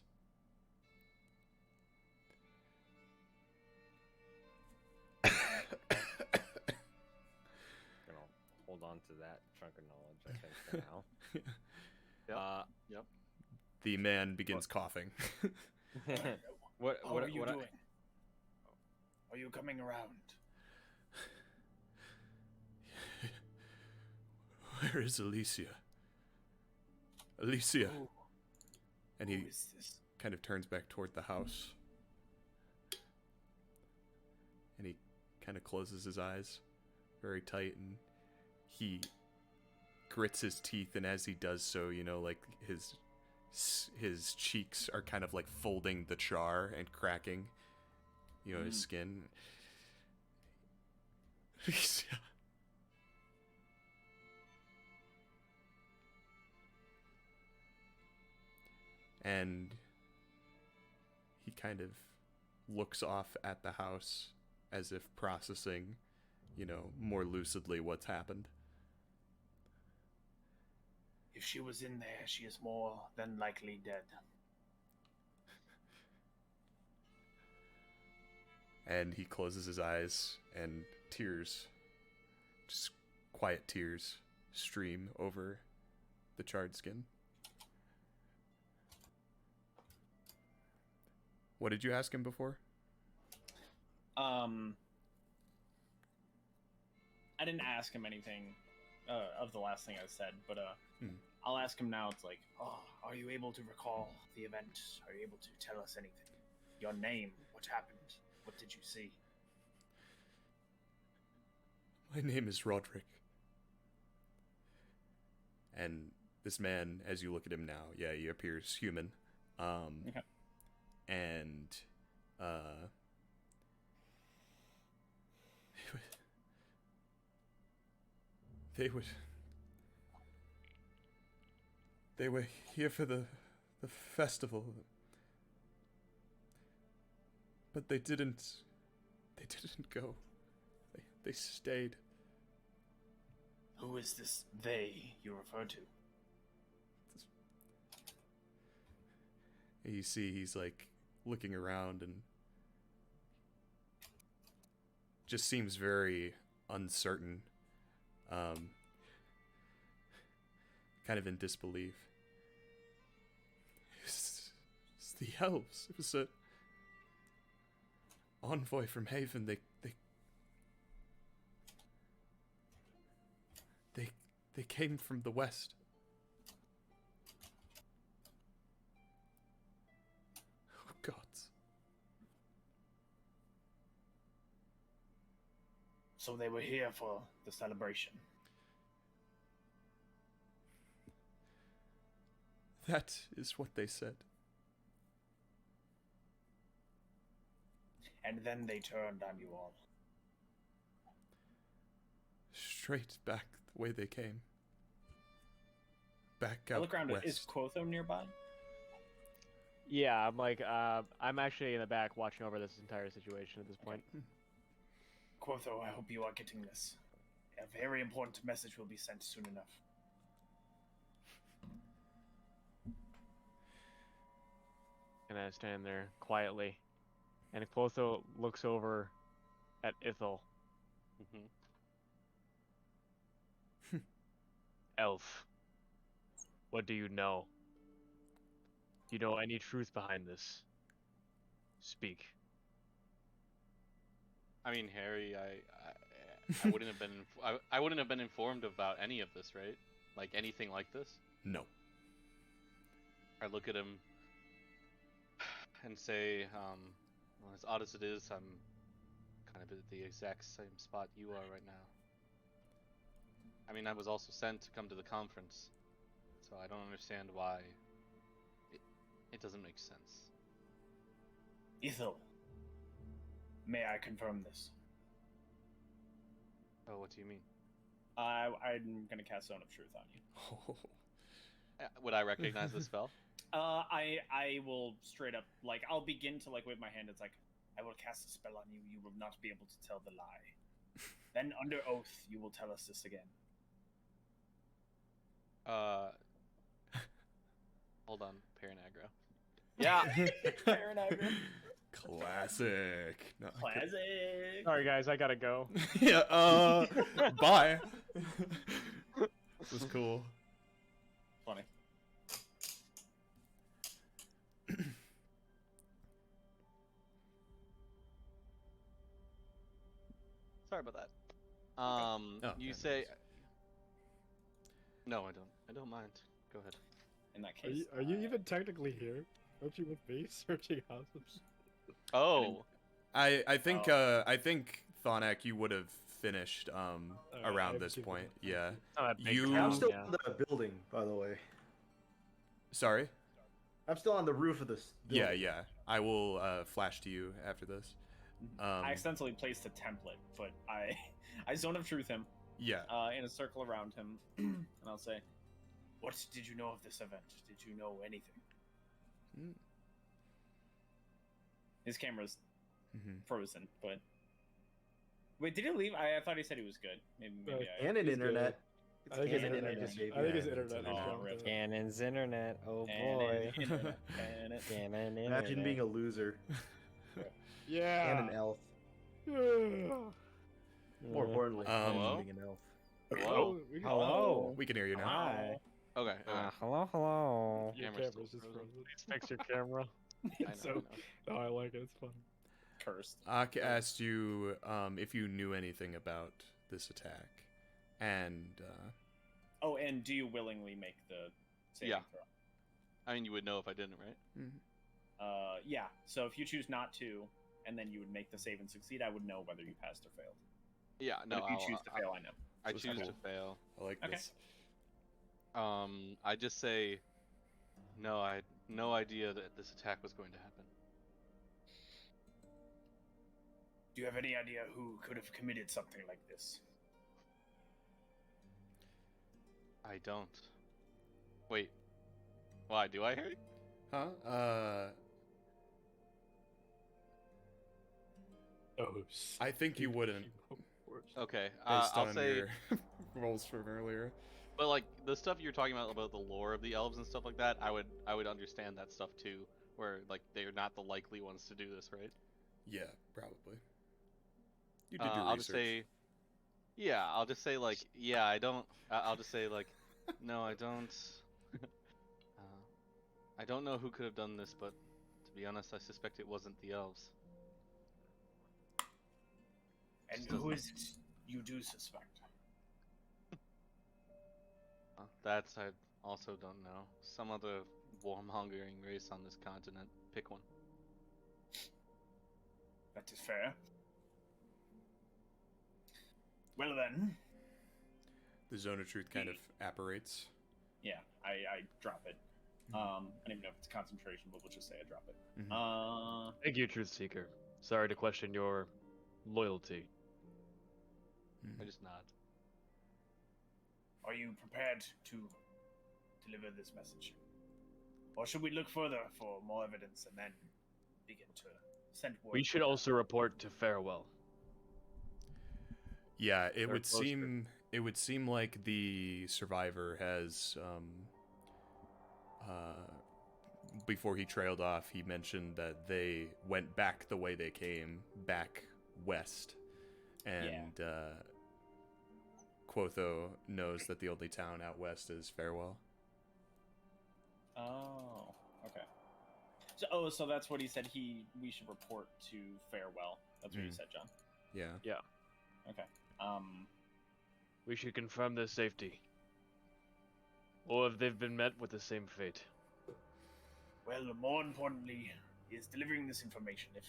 Gonna hold on to that chunk of knowledge, I think, for now. Yep. The man begins coughing. What How are you what I- doing? Are you coming around? Where is Alicia? Alicia. Who- And who he is this? kind of turns back toward the house. And he kind of closes his eyes very tight, and he grits his teeth, and as he does so, like his cheeks are kind of like folding the char and cracking, his skin. Alicia. And he kind of looks off at the house as if processing, more lucidly what's happened. If she was in there, she is more than likely dead. And he closes his eyes, and tears, just quiet tears, stream over the charred skin. What did you ask him before? I didn't ask him anything of the last thing I said, but Hmm. I'll ask him now. It's like, oh, are you able to recall the event? Are you able to tell us anything? Your name? What happened? What did you see? My name is Roderick. And this man, as you look at him now, yeah, he appears human. Okay. And they were here for the festival, but they didn't go. They stayed. Who is this they you refer to? And you see he's like looking around and just seems very uncertain, kind of in disbelief. It's the elves. It was a envoy from Haven. They came from the west. Oh, gods. So they were here for the celebration. That is what they said. And then they turned on you all. Straight back the way they came. Back I out look around. west. Is Quotho nearby? Yeah, I'm like, I'm actually in the back watching over this entire situation at this point. Quotho, I hope you are getting this. A very important message will be sent soon enough. And I stand there quietly, and Clotho looks over at Ithel. Elf, what do you know? Do you know any truth behind this? Speak. I mean, Harry, I wouldn't have been I wouldn't have been informed about any of this, right? Like anything like this. No. I look at him and say, well, as odd as it is, I'm kind of at the exact same spot you are right now. I mean, I was also sent to come to the conference, so I don't understand why it doesn't make sense. Ithel, may I confirm this? Oh, what do you mean? I'm gonna cast Zone of Truth on you. Would I recognize the spell? I will straight up, like, I'll begin to, like, wave my hand. It's like, I will cast a spell on you. You will not be able to tell the lie. Then, under oath, you will tell us this again. Hold on, Parent Aggro. Yeah. Parent Aggro. Classic. No, Classic. Sorry, guys, I gotta go. yeah. Bye. This was cool. Funny. Sorry about that. Oh, You yeah, say. no No, I don't. I don't mind. Go ahead. In that Are case, you even technically here? Aren't you with me searching houses? Oh, I think I think Thonak, you would have finished I around have this to point. keep it. Yeah. Not a big You- I'm town, still yeah. on the building, by the way. Sorry. I'm still on the roof of this. Yeah, building. yeah. I will flash to you after this. I accidentally placed a template, but I Zone of Truth him Yeah. in a circle around him, and I'll say, "What did you know of this event? Did you know anything?" Mm. His camera's Mhm. frozen, but wait, did he leave? I thought he said he was good. Maybe I. And an He's internet. I think his Canon internet. internet, baby. I think his Yeah, internet it's is internet. from Rip. the- Cannon's internet. Oh And boy. internet, and it- Canon Imagine being a loser Yeah. and an elf. Yeah. More importantly, Hello? being an elf. Hello? We can- Hello. We can hear you now. Hi. okay. Hello, hello. Your Camera's camera's still just frozen. frozen. Please fix your camera. I know, So- I know. Oh, I like it. It's fun. Cursed. Ak asked you if you knew anything about this attack, and Oh, and do you willingly make the saving Yeah. throw? I mean, you would know if I didn't, right? Yeah. So if you choose not to, and then you would make the save and succeed, I would know whether you passed or failed. Yeah, But no. if you choose to fail, I know. I That's choose cool. to fail. I like Okay. this. I just say, no, I had no idea that this attack was going to happen. Do you have any idea who could have committed something like this? I don't. Wait. Why? Do I, Harry? Huh? I think you wouldn't, Okay. based I'll on say, your rolls from earlier. but like the stuff you're talking about the lore of the elves and stuff like that, I would understand that stuff too. Where like they're not the likely ones to do this, right? Yeah, probably. You did your I'll research. just say, yeah. I'll just say like, yeah. I don't. I'll just say like, no, I don't. I don't know who could have done this, but to be honest, I suspect it wasn't the elves. And Just who doesn't- is it you do suspect? That I also don't know. Some other warmongering race on this continent. Pick one. That is fair. Well then, The zone of truth kind of apparates. Yeah, I drop it. I don't even know if it's concentration, but we'll just say I drop it. Mhm. Thank you, Truth Seeker. Sorry to question your loyalty. I just nod. are you prepared to deliver this message? Or should we look further for more evidence and then begin to send word? We should also report to Farewell. Yeah, it They're would closer. seem like the survivor has before he trailed off, he mentioned that they went back the way they came, back west. And Quotho knows that the only town out west is Farewell. Oh, okay. So that's what he said. We should report to Farewell. That's what you said, John. Yeah. Okay. We should confirm their safety. Or if they've been met with the same fate. Well, more importantly, is delivering this information. If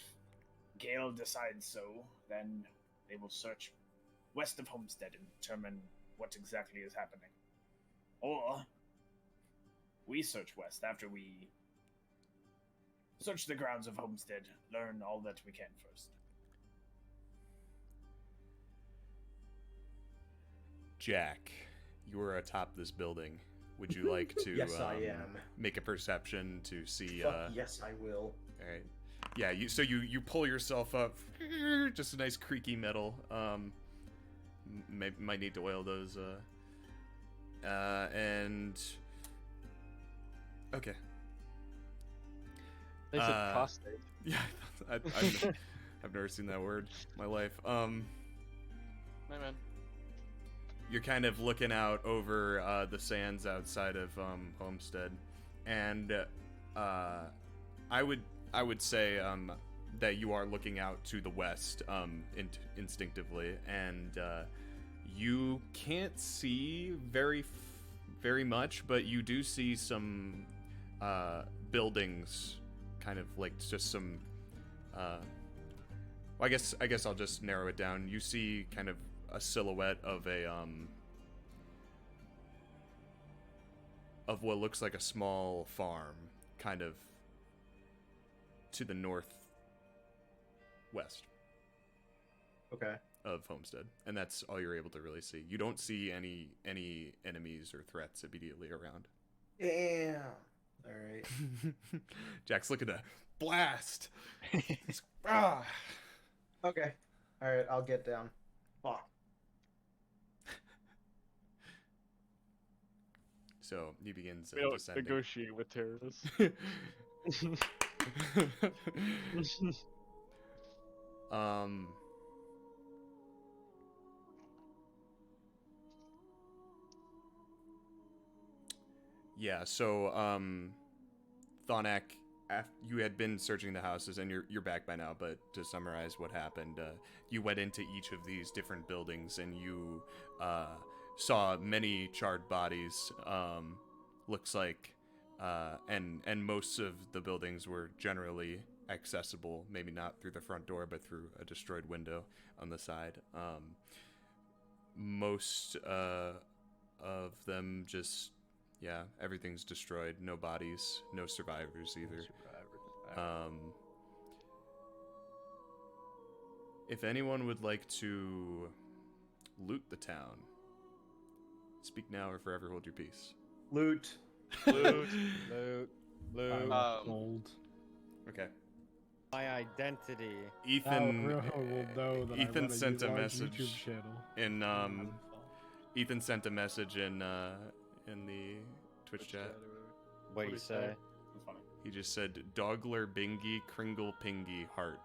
Gale decides so, then they will search west of Homestead and determine what exactly is happening. Or we search west after we search the grounds of Homestead, learn all that we can first. Jack, you are atop this building. Would you like to Yes, I am. make a perception to see Fuck yes, I will. all right. Yeah, you pull yourself up. Just a nice creaky metal. Might need to oil those and okay. They said Uh, prostate. Yeah, I've never seen that word in my life. Hey man. You're kind of looking out over the sands outside of Homestead, and I would say that you are looking out to the west instinctively, and you can't see very much, but you do see some buildings, kind of like just some. Well, I guess I'll just narrow it down. You see kind of a silhouette of of what looks like a small farm, kind of to the northwest Okay. of Homestead, and that's all you're able to really see. You don't see any enemies or threats immediately around. Damn. All right. Jack's looking to blast. Ah. Okay. All right. I'll get down. Fuck. So he begins We don't descending. negotiate with terrorists. Yeah, so Thonak you had been searching the houses, and you're back by now. But to summarize what happened, you went into each of these different buildings, and you saw many charred bodies. Looks like, and most of the buildings were generally accessible, maybe not through the front door, but through a destroyed window on the side. Most of them just, yeah, everything's destroyed. No bodies, no survivors either. If anyone would like to loot the town, speak now or forever hold your peace. Loot. Loot. Loot. Loot. Gold. Okay. My identity. Ethan. will know that Ethan I run sent a large message YouTube channel. in Ethan sent a message in the Twitch chat. What do you say? That's funny. He just said Dogler Bingy Kringle Pingy Heart.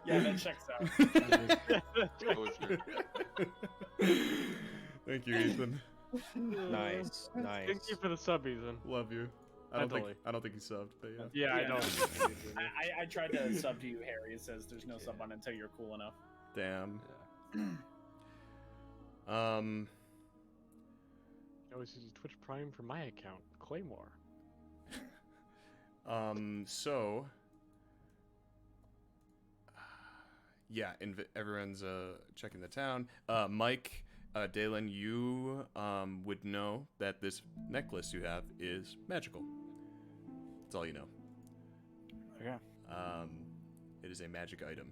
Yeah, that checks out. Thank you, Ethan. Nice. Nice. Thank you for the sub, Ethan. Love you. I don't think he subbed, but yeah. Yeah, I know. I tried to sub to you, Harry. It says there's no sub on until you're cool enough. Damn. I always use Twitch Prime for my account, Claymore. So yeah, everyone's checking the town. Mike, Dalen, you would know that this necklace you have is magical. That's all you know. Okay. It is a magic item.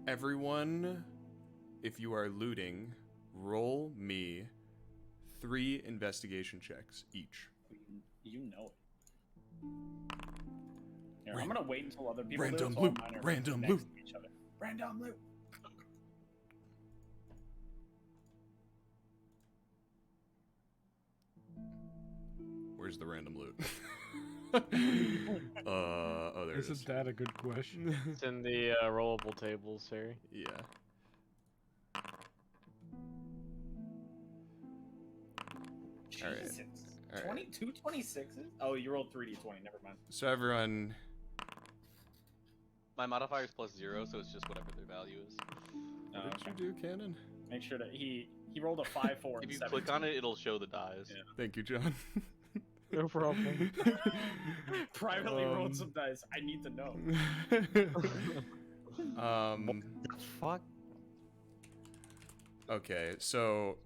Everyone, if you are looting, roll me 3 investigation checks each. You know it. Here, I'm gonna wait until other people Random do it, so loot, mine are random next loot. to each other. Random loot. Where's the random loot? Oh, there it is. Isn't that a good question? It's in the rollable tables, Harry. Yeah. Alright. Jesus. Alright. 22 26s? Oh, you rolled 3d20. Never mind. So everyone, My modifier is +0, so it's just whatever their value is. what did okay. you do, Cannon? Make sure that he rolled a 5, 4, If and you 7. click on it, it'll show the dies. Yeah. Thank you, John. No problem. Privately rolled some dice. I need to know. Fuck. Okay, so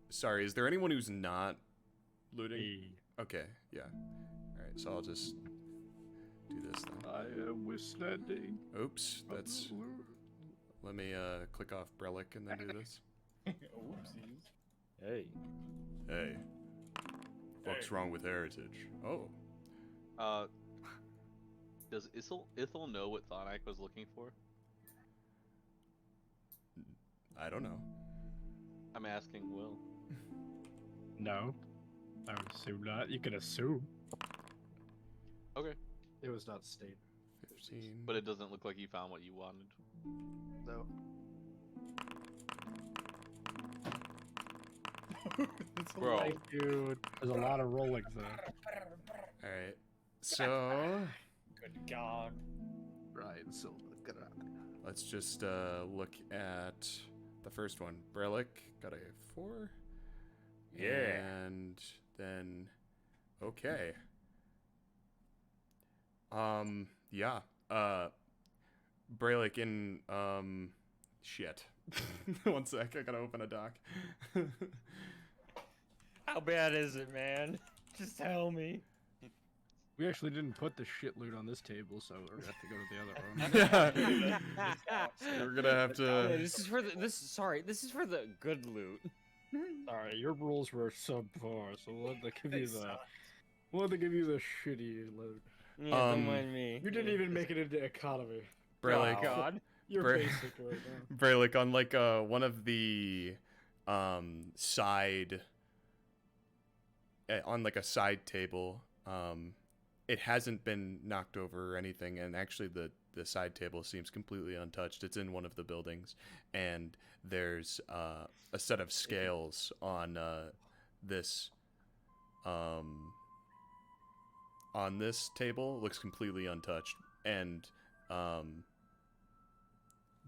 sorry, is there anyone who's not looting? Okay, yeah. Alright, so I'll just do this then. I am withstanding. Oops, that's let me click off Brelic and then do this. Oopsies. Hey. Hey. What's wrong with heritage? Oh. Does Ithil know what Thonak was looking for? I don't know. I'm asking Will. No. I would assume not. You can assume. Okay. It was not stated. 15. But it doesn't look like you found what you wanted. No. Bro. Dude, there's a lot of rollings there. Alright. So Good God. Ryan Silva. Good eye. let's just look at the first one. Brelic got a 4. Yeah. And then okay. Yeah. Brelic in shit. One sec, I gotta open a doc. How bad is it, man? Just tell me. We actually didn't put the shit loot on this table, so we're gonna have to go to the other room. We're gonna have Yeah, to. this is for the this is for the good loot. Alright, your rules were subpar, so we'll have to give They you the suck. we'll have to give you the shitty loot. Yeah, don't Um, mind me. You didn't even make it into economy. Brelic, God. You're Bra- basic right now. Brelic on like one of the side on like a side table. It hasn't been knocked over or anything, and actually the the side table seems completely untouched. It's in one of the buildings, and there's a set of scales on this table. Looks completely untouched, and the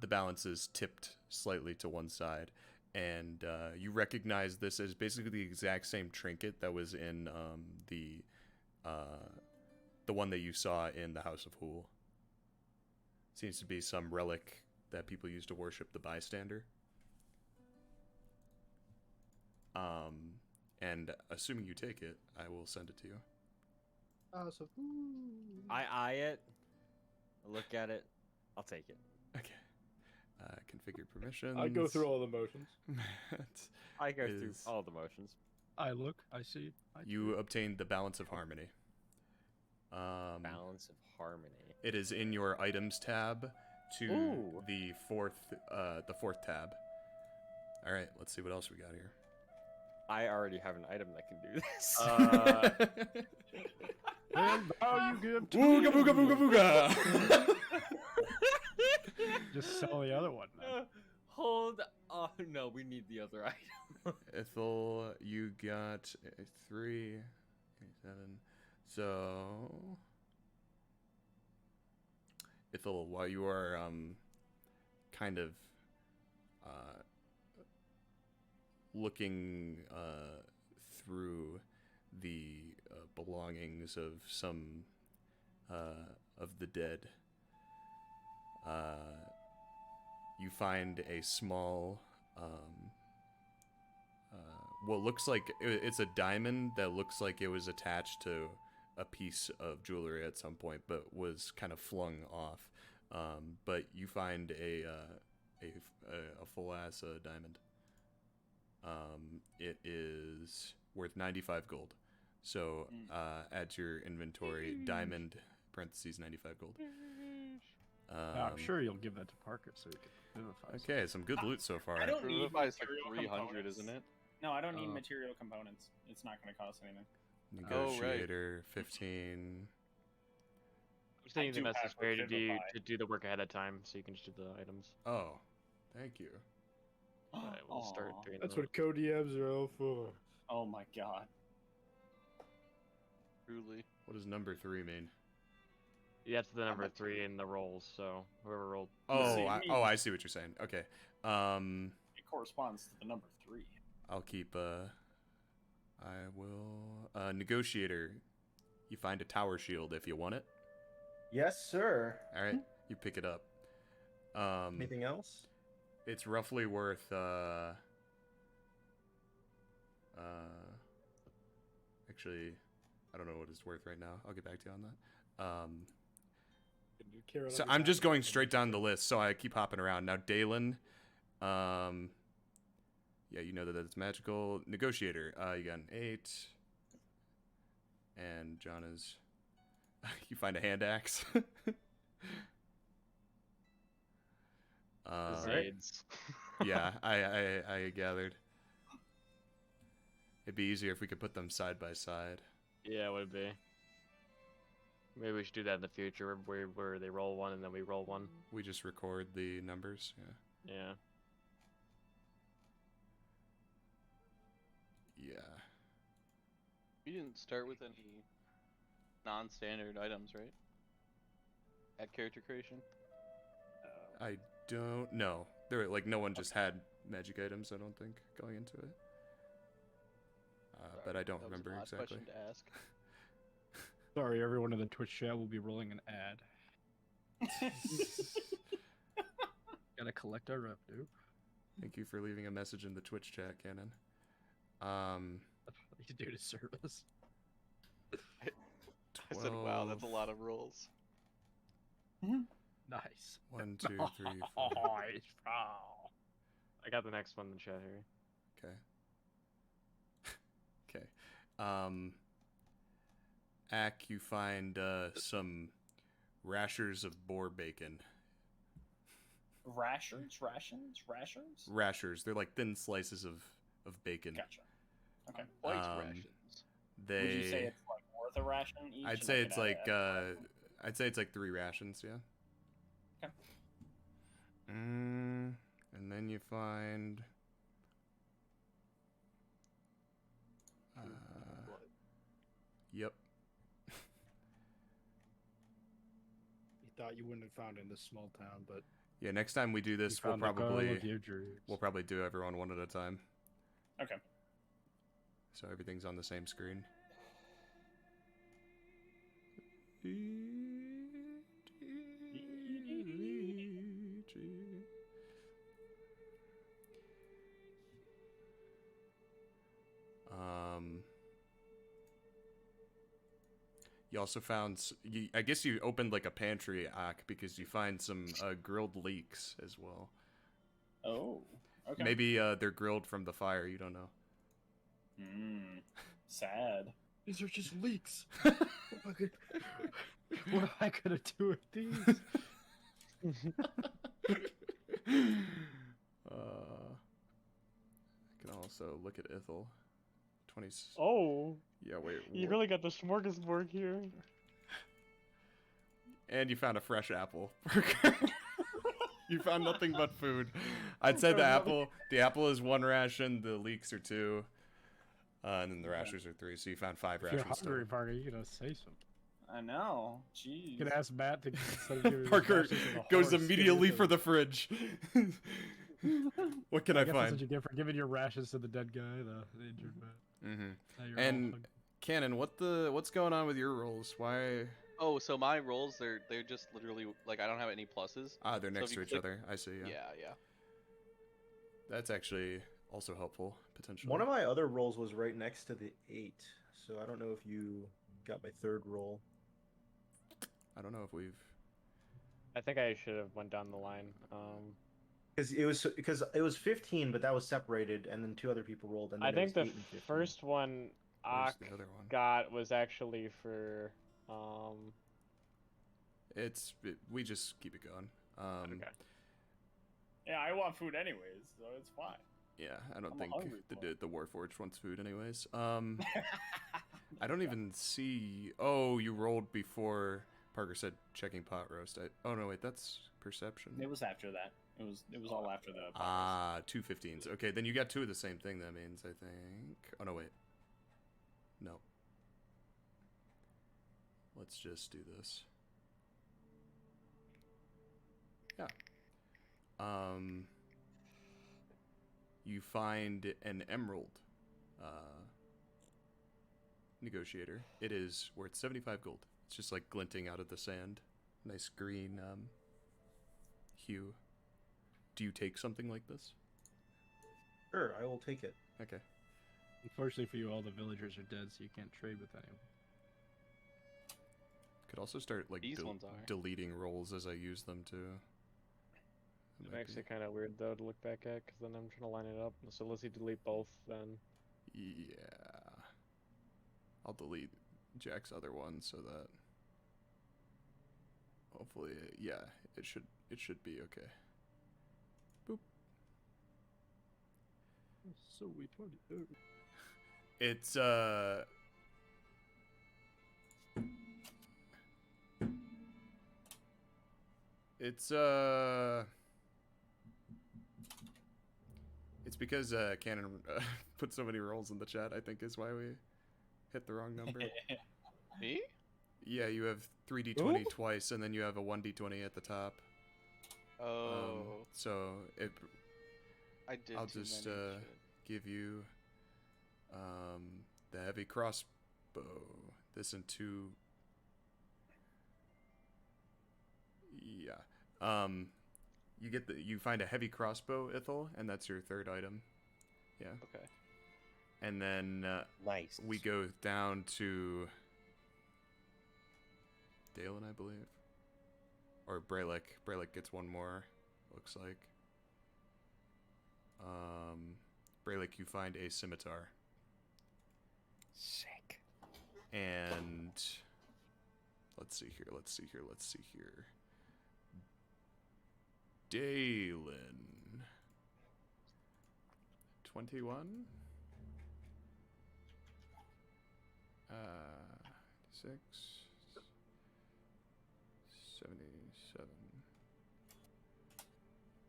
balance is tipped slightly to one side. And you recognize this as basically the exact same trinket that was in the one that you saw in the House of Hool. Seems to be some relic that people used to worship the bystander. And assuming you take it, I will send it to you. I eye it, I look at it, I'll take it. Okay. Configure permissions. I go through all the motions. I go through Is- all the motions. I look, I see. You obtained the Balance of Harmony. Balance of harmony. It is in your items tab to Ooh. the fourth tab. All right, let's see what else we got here. I already have an item that can do this. And now you give to Booga me. booga booga booga. Just sell the other one. Then. Hold on. No, we need the other item. Ethel, you got 3, 7. So, Ethel, while you are kind of looking through the belongings of some of the dead, you find a small what looks like it's a diamond that looks like it was attached to a piece of jewelry at some point, but was kind of flung off. But you find a full ass diamond. It is worth 95 gold. So add to your inventory diamond parentheses 95 gold. I'm sure you'll give that to Parker so he can vivify. Okay, some good loot so far. I don't need Vivify is like material 300, components. isn't it? No, I don't need Oh. material components. It's not going to cost anything. Negotiator 15. I'm sending the do message have for you Vivify. to do the work ahead of time, so you can just do the items. Oh, thank you. Alright, we'll start Aw. doing That's the what co-DMs are all for. Oh my god. Truly. What does number 3 mean? Yeah, that's the number 3 in the rolls, so whoever rolled. Oh, see, I see what you're saying. Okay. It corresponds to the number 3. I'll keep I will negotiator. You find a tower shield if you want it. Yes, sir. All right, you pick it up. Anything else? It's roughly worth actually I don't know what it's worth right now. I'll get back to you on that. So I'm just going straight down the list, so I keep hopping around. Now Dalen, yeah, you know that it's magical. Negotiator, you got an 8. And John is you find a hand axe. Zades. Yeah, I gathered. It'd be easier if we could put them side by side. Yeah, it would be. Maybe we should do that in the future, where they roll one and then we roll one. We just record the numbers. Yeah. Yeah. Yeah. We didn't start with any non-standard items, right? At character creation. I don't know. There were, like, no one just had magic items, I don't think, going into it. But I don't That was remember an odd exactly. question to ask. Sorry, everyone in the Twitch chat will be rolling an ad. Gotta collect our revenue. Thank you for leaving a message in the Twitch chat, Cannon. That's what you do to service. I said, wow, that's a lot of rolls. Nice. 1, 2, 3, 4. Nice, bro. I got the next one in the chat here. Okay. Okay. Ack, you find some rashers of boar bacon. Rations? Rashers. They're like thin slices of bacon. Gotcha. Okay. White Um, rations. They. Would you say it's like worth a ration each? I'd and say I it's could like add- I'd say it's like 3 rations. Yeah. And then you find. Yep. You thought you wouldn't have found it in this small town, but Yeah. Next time we do You this, we'll found the Girl probably of your dreams. do everyone one at a time, Okay. so everything's on the same screen. You also found. I guess you opened like a pantry, because you find some grilled leeks as well. Oh. Okay. Maybe they're grilled from the fire. You don't know. Sad. these are just leaks. What am I gonna do with these? I can also look at Ithel. 20. Oh, Yeah, wait. you really got the smorgasbord here. And you found a fresh apple. You found nothing but food. I'd say the apple is 1 ration, the leeks are 2, and then the rashers are 3. So you found 5 If you're rations. hungry, Parker, you gotta say something. I know. Jeez. You can ask Matt to instead of giving his Parker rations to the goes horse, immediately give it for to- the fridge. What can I guess that's what find? you get for giving your rations to the dead guy, the injured man. Mm-hmm. Now you're all And hungry. Cannon, what's going on with your rolls? Why? Oh, so my rolls, they're just literally like I don't have any pluses. They're So next if to you each click- other. I see. Yeah. Yeah. That's actually also helpful potentially. One of my other rolls was right next to the 8, so I don't know if you got my 3rd roll. I don't know if we've. I think I should have went down the line. Because it was 15, but that was separated, and then 2 other people rolled. And then I it think was the 8 and 15. first one Where's Ak the other one? got was actually for We just keep it going. okay. Yeah, I want food anyways, so it's fine. Yeah, I don't I'm think hungry for the Warforged wants food anyways. I don't even see. Oh, you rolled before Parker said checking pot roast. Oh no, wait, that's perception. It was after that. It was all after the. 2 15s. Okay, then you got 2 of the same thing. That means I think. Oh no, wait. No. Let's just do this. Yeah. You find an emerald negotiator. It is worth 75 gold. It's just like glinting out of the sand. Nice green hue. Do you take something like this? Sure, I will take it. Okay. Unfortunately for you, all the villagers are dead, so you can't trade with anyone. Could also start like These ones are. deleting rolls as I use them too. That It's might actually be- kind of weird though to look back at, because then I'm trying to line it up. So let's see, delete both then. Yeah. I'll delete Jack's other one so that hopefully, yeah, it should be okay. Boop. So we told you. It's it's because Cannon put so many rolls in the chat, I think is why we hit the wrong number. Me? Yeah, you have 3d20 twice, and then you have a 1d20 at the top. Oh, So I did. I'll too just many, shit. give you the heavy crossbow. This and 2. Yeah. You find a heavy crossbow, Ithel, and that's your 3rd item. Yeah. Okay. And then Nice. we go down to Dalen, I believe. Or Braylick. Braylick gets 1 more, looks like. Braylick, you find a scimitar. Sick. And let's see here. Dalen. 21. 6. 77.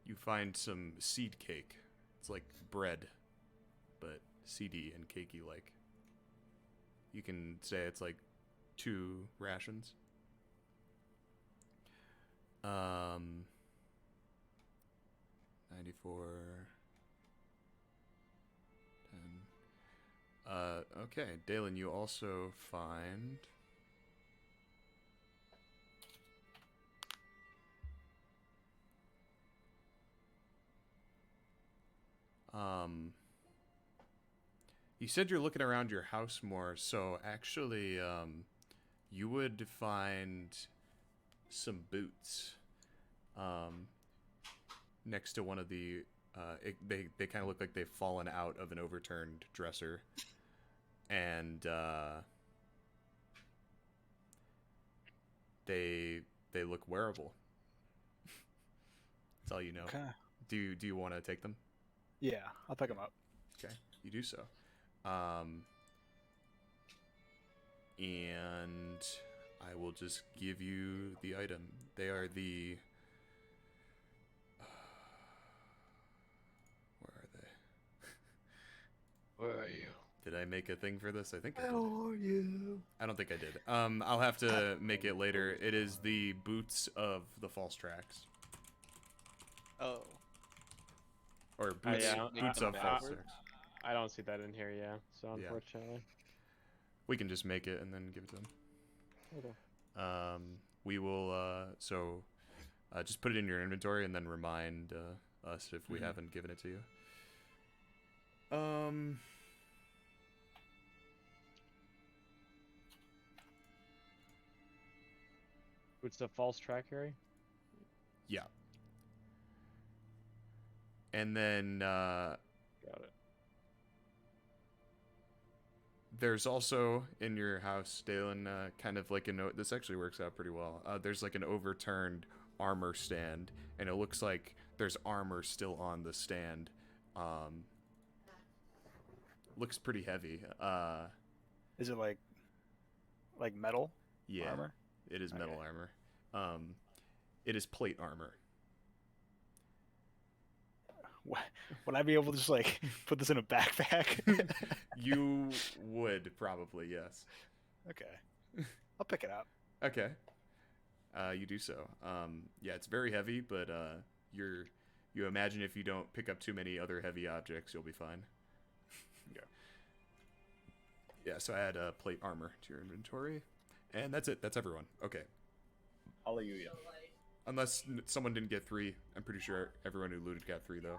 you find some seed cake. It's like bread, but seedy and cakey like. You can say it's like 2 rations. 94. 10. Okay, Dalen, you also find. You said you're looking around your house more, so actually, you would find some boots, next to one of the, they kind of look like they've fallen out of an overturned dresser, and, they look wearable. That's all you know. Okay. Do you want to take them? Yeah, I'll pick them up. Okay, you do so. And I will just give you the item. They are the... where are they? Where are you? Did I make a thing for this? I think I did. How are you? I don't think I did. I'll have to make it later. It is the boots of the false tracks. Oh. Or boots, yeah, boots of false backwards. tracks. I don't see that in here, yeah. So Yeah. unfortunately. We can just make it and then give it to them. Okay. We will, just put it in your inventory and then remind us if we haven't given it to you. What's the false track, Harry? Yeah. And then, Got it. there's also in your house, Dalen, kind of like this actually works out pretty well. There's like an overturned armor stand, and it looks like there's armor still on the stand. Looks pretty heavy. Is it like metal Yeah, armor? it is metal Okay. armor. It is plate armor. Would I be able to just like put this in a backpack? You would probably, yes. Okay. I'll pick it up. Okay. You do so. Yeah, it's very heavy, but you imagine if you don't pick up too many other heavy objects, you'll be fine. Yeah. Yeah, so add plate armor to your inventory. And that's it. That's everyone. Okay. Hallelujah. Unless someone didn't get 3. I'm pretty sure everyone who looted got 3, though.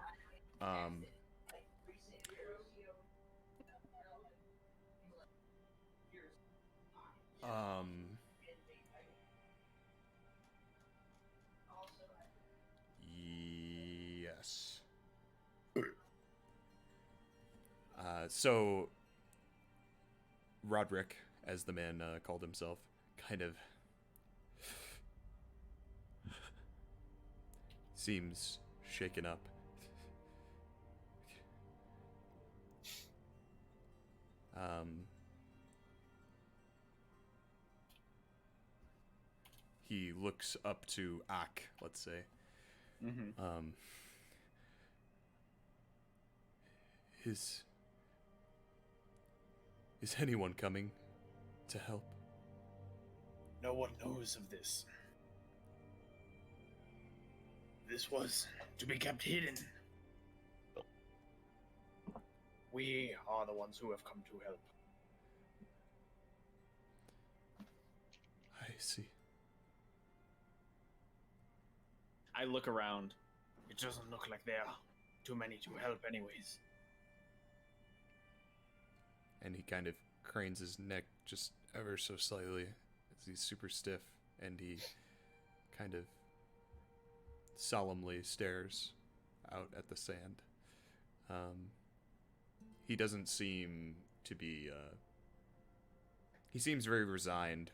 Yes. So, Roderick, as the man called himself, kind of seems shaken up. He looks up to Ak, let's say. Mm-hmm. Is anyone coming to help? No one knows of this. This was to be kept hidden. We are the ones who have come to help. I see. I look around. It doesn't look like there are too many to help anyways. And he kind of cranes his neck just ever so slightly as he's super stiff, and he kind of solemnly stares out at the sand. He doesn't seem to be, he seems very resigned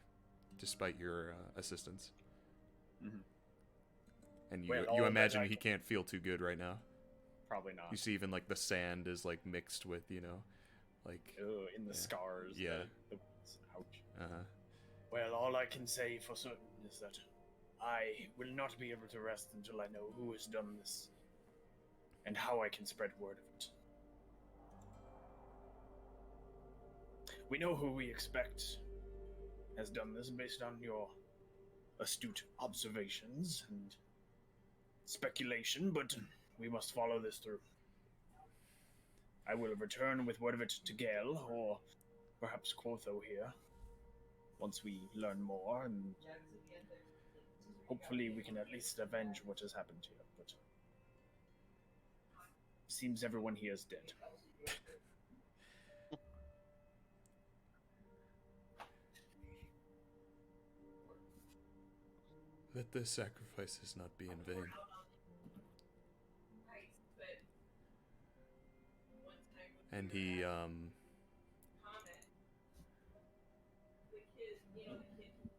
despite your assistance. Mhm. And Wait, all you that imagine I he can- can't feel too good right now. Probably not. You see even like the sand is like mixed with, like, Ugh, in the Yeah. scars. Yeah. Ouch. uh-huh. Well, all I can say for certain is that I will not be able to rest until I know who has done this and how I can spread word of it. We know who we expect has done this based on your astute observations and speculation, but we must follow this through. I will return with word of it to Gale, or perhaps Quotho here, once we learn more, and hopefully we can at least avenge what has happened here, but seems everyone here is dead. Let their sacrifices not be in vain. And he,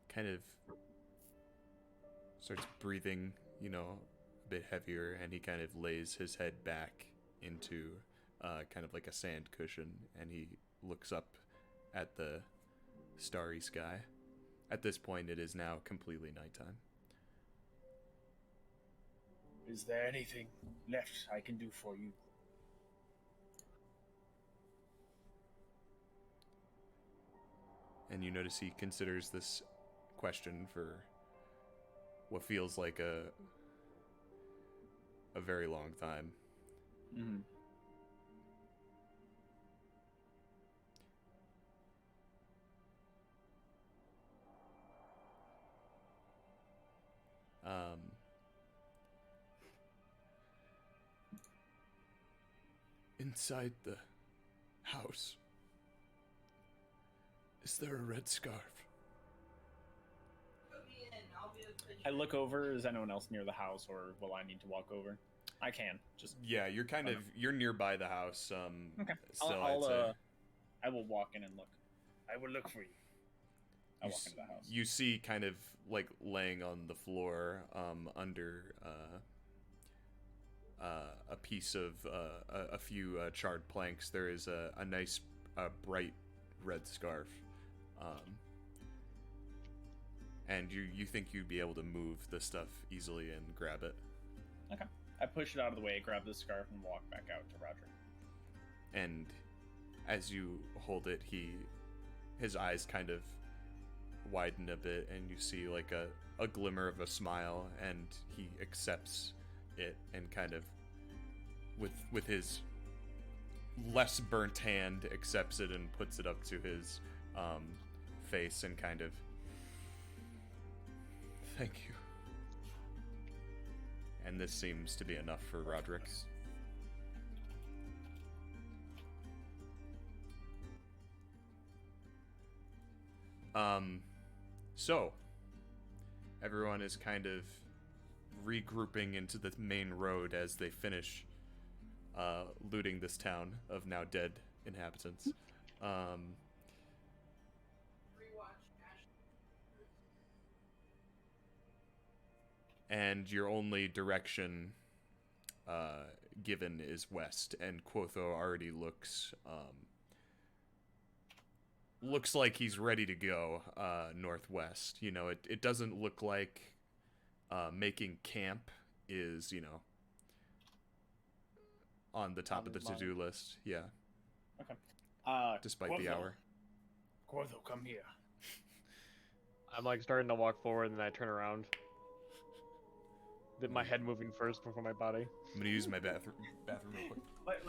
kind of starts breathing, you know, a bit heavier, and he kind of lays his head back into kind of like a sand cushion, and he looks up at the starry sky. At this point, it is now completely nighttime. Is there anything left I can do for you? And you notice he considers this question for what feels like a very long time. Mm-hmm. Inside the house, is there a red scarf? I look over. Is anyone else near the house, or will I need to walk over? I can. Just Yeah, you're kind of you're nearby the house. okay. Still, I'll, I'd say. I will walk in and look. I will look for you. I walk into the house. You see, kind of like laying on the floor, under a piece of a few charred planks. There is a nice, bright red scarf, and you think you'd be able to move the stuff easily and grab it. Okay. I push it out of the way, grab the scarf, and walk back out to Roger. And as you hold it, his eyes kind of widen a bit, and you see like a glimmer of a smile, and he accepts it and kind of with his less burnt hand accepts it and puts it up to his face and kind of, thank you. And this seems to be enough for Roderick. So everyone is kind of regrouping into the main road as they finish looting this town of now dead inhabitants. And your only direction given is west, and Quotho already looks like he's ready to go northwest. You know, it doesn't look like making camp is, you know, on the top of the to-do list. Yeah. Okay. Despite Quotho. the hour. Quotho, come here. I'm like starting to walk forward, and then I turn around. Did my head moving first before my body? I'm gonna use my bathroom real quick. Like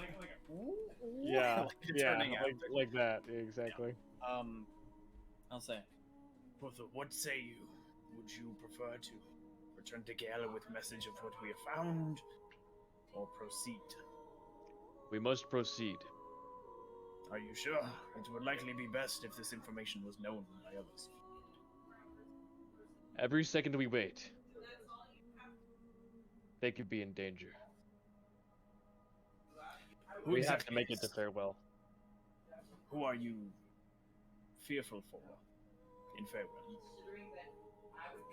Yeah, Like you're yeah, turning out. like that, exactly. I'll say. Quotho, what say you? Would you prefer to return to Gala with message of what we have found, or proceed? We must proceed. Are you sure? It would likely be best if this information was known by others. Every second we wait, they could be in danger. Who We have exactly to make it to is- Farewell. Who are you fearful for in Farewell?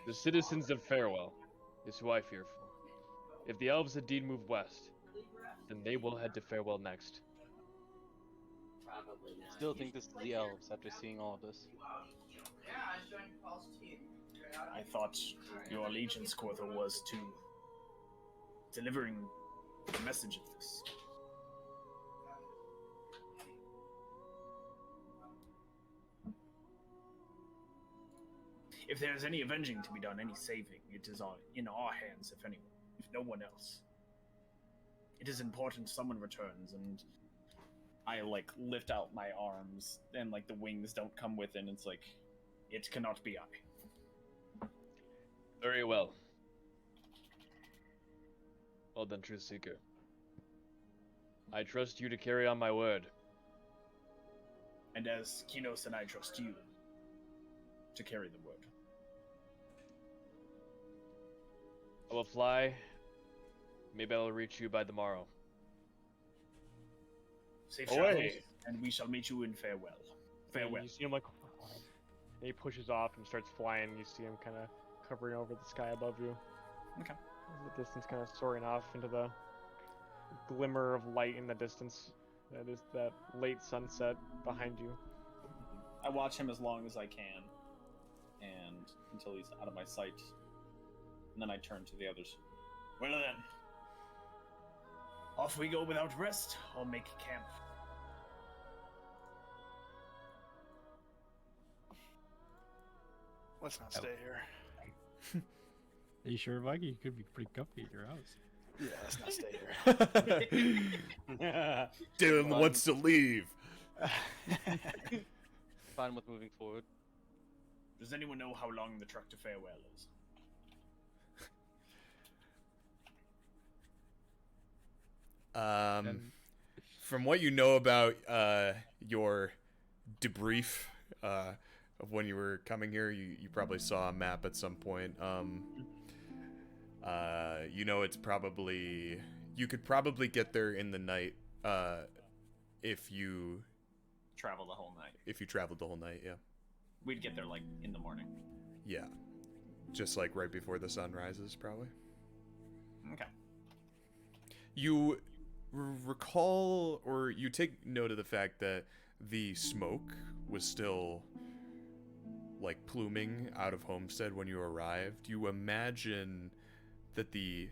The citizens of Farewell is who I fear for. If the elves indeed move west, then they will head to Farewell next. Still think this is the elves after seeing all of this. I thought your allegiance, Quotho, was to delivering the message of this. If there is any avenging to be done, any saving, it is in our hands, if anyone, if no one else. It is important someone returns, and I like lift out my arms, and like the wings don't come with it. And it's like, it cannot be I. Very well. Well done, Truth Seeker. I trust you to carry on my word. And as Kinos and I trust you to carry the word. I will fly. Maybe I'll reach you by tomorrow. Safe Away. travels, and we shall meet you in farewell. Farewell. You see him like, and he pushes off and starts flying. You see him kind of covering over the sky above you. Okay. The distance kind of soaring off into the glimmer of light in the distance. That is that late sunset behind you. I watch him as long as I can, and until he's out of my sight. And then I turn to the others. Well then, off we go without rest. I'll make camp. Let's not stay here. Are you sure, Mikey? You could be pretty comfy at your house. Yeah, let's not stay here. Dylan wants to leave. Fine with moving forward. Does anyone know how long the trek to Farewell is? From what you know about your debrief of when you were coming here, you probably saw a map at some point. You know, it's probably, you could probably get there in the night if you Travel the whole night. if you traveled the whole night. Yeah, We'd get there like in the morning. yeah, just like right before the sun rises, probably. Okay. You recall, or you take note of the fact that the smoke was still like pluming out of Homestead when you arrived. You imagine that the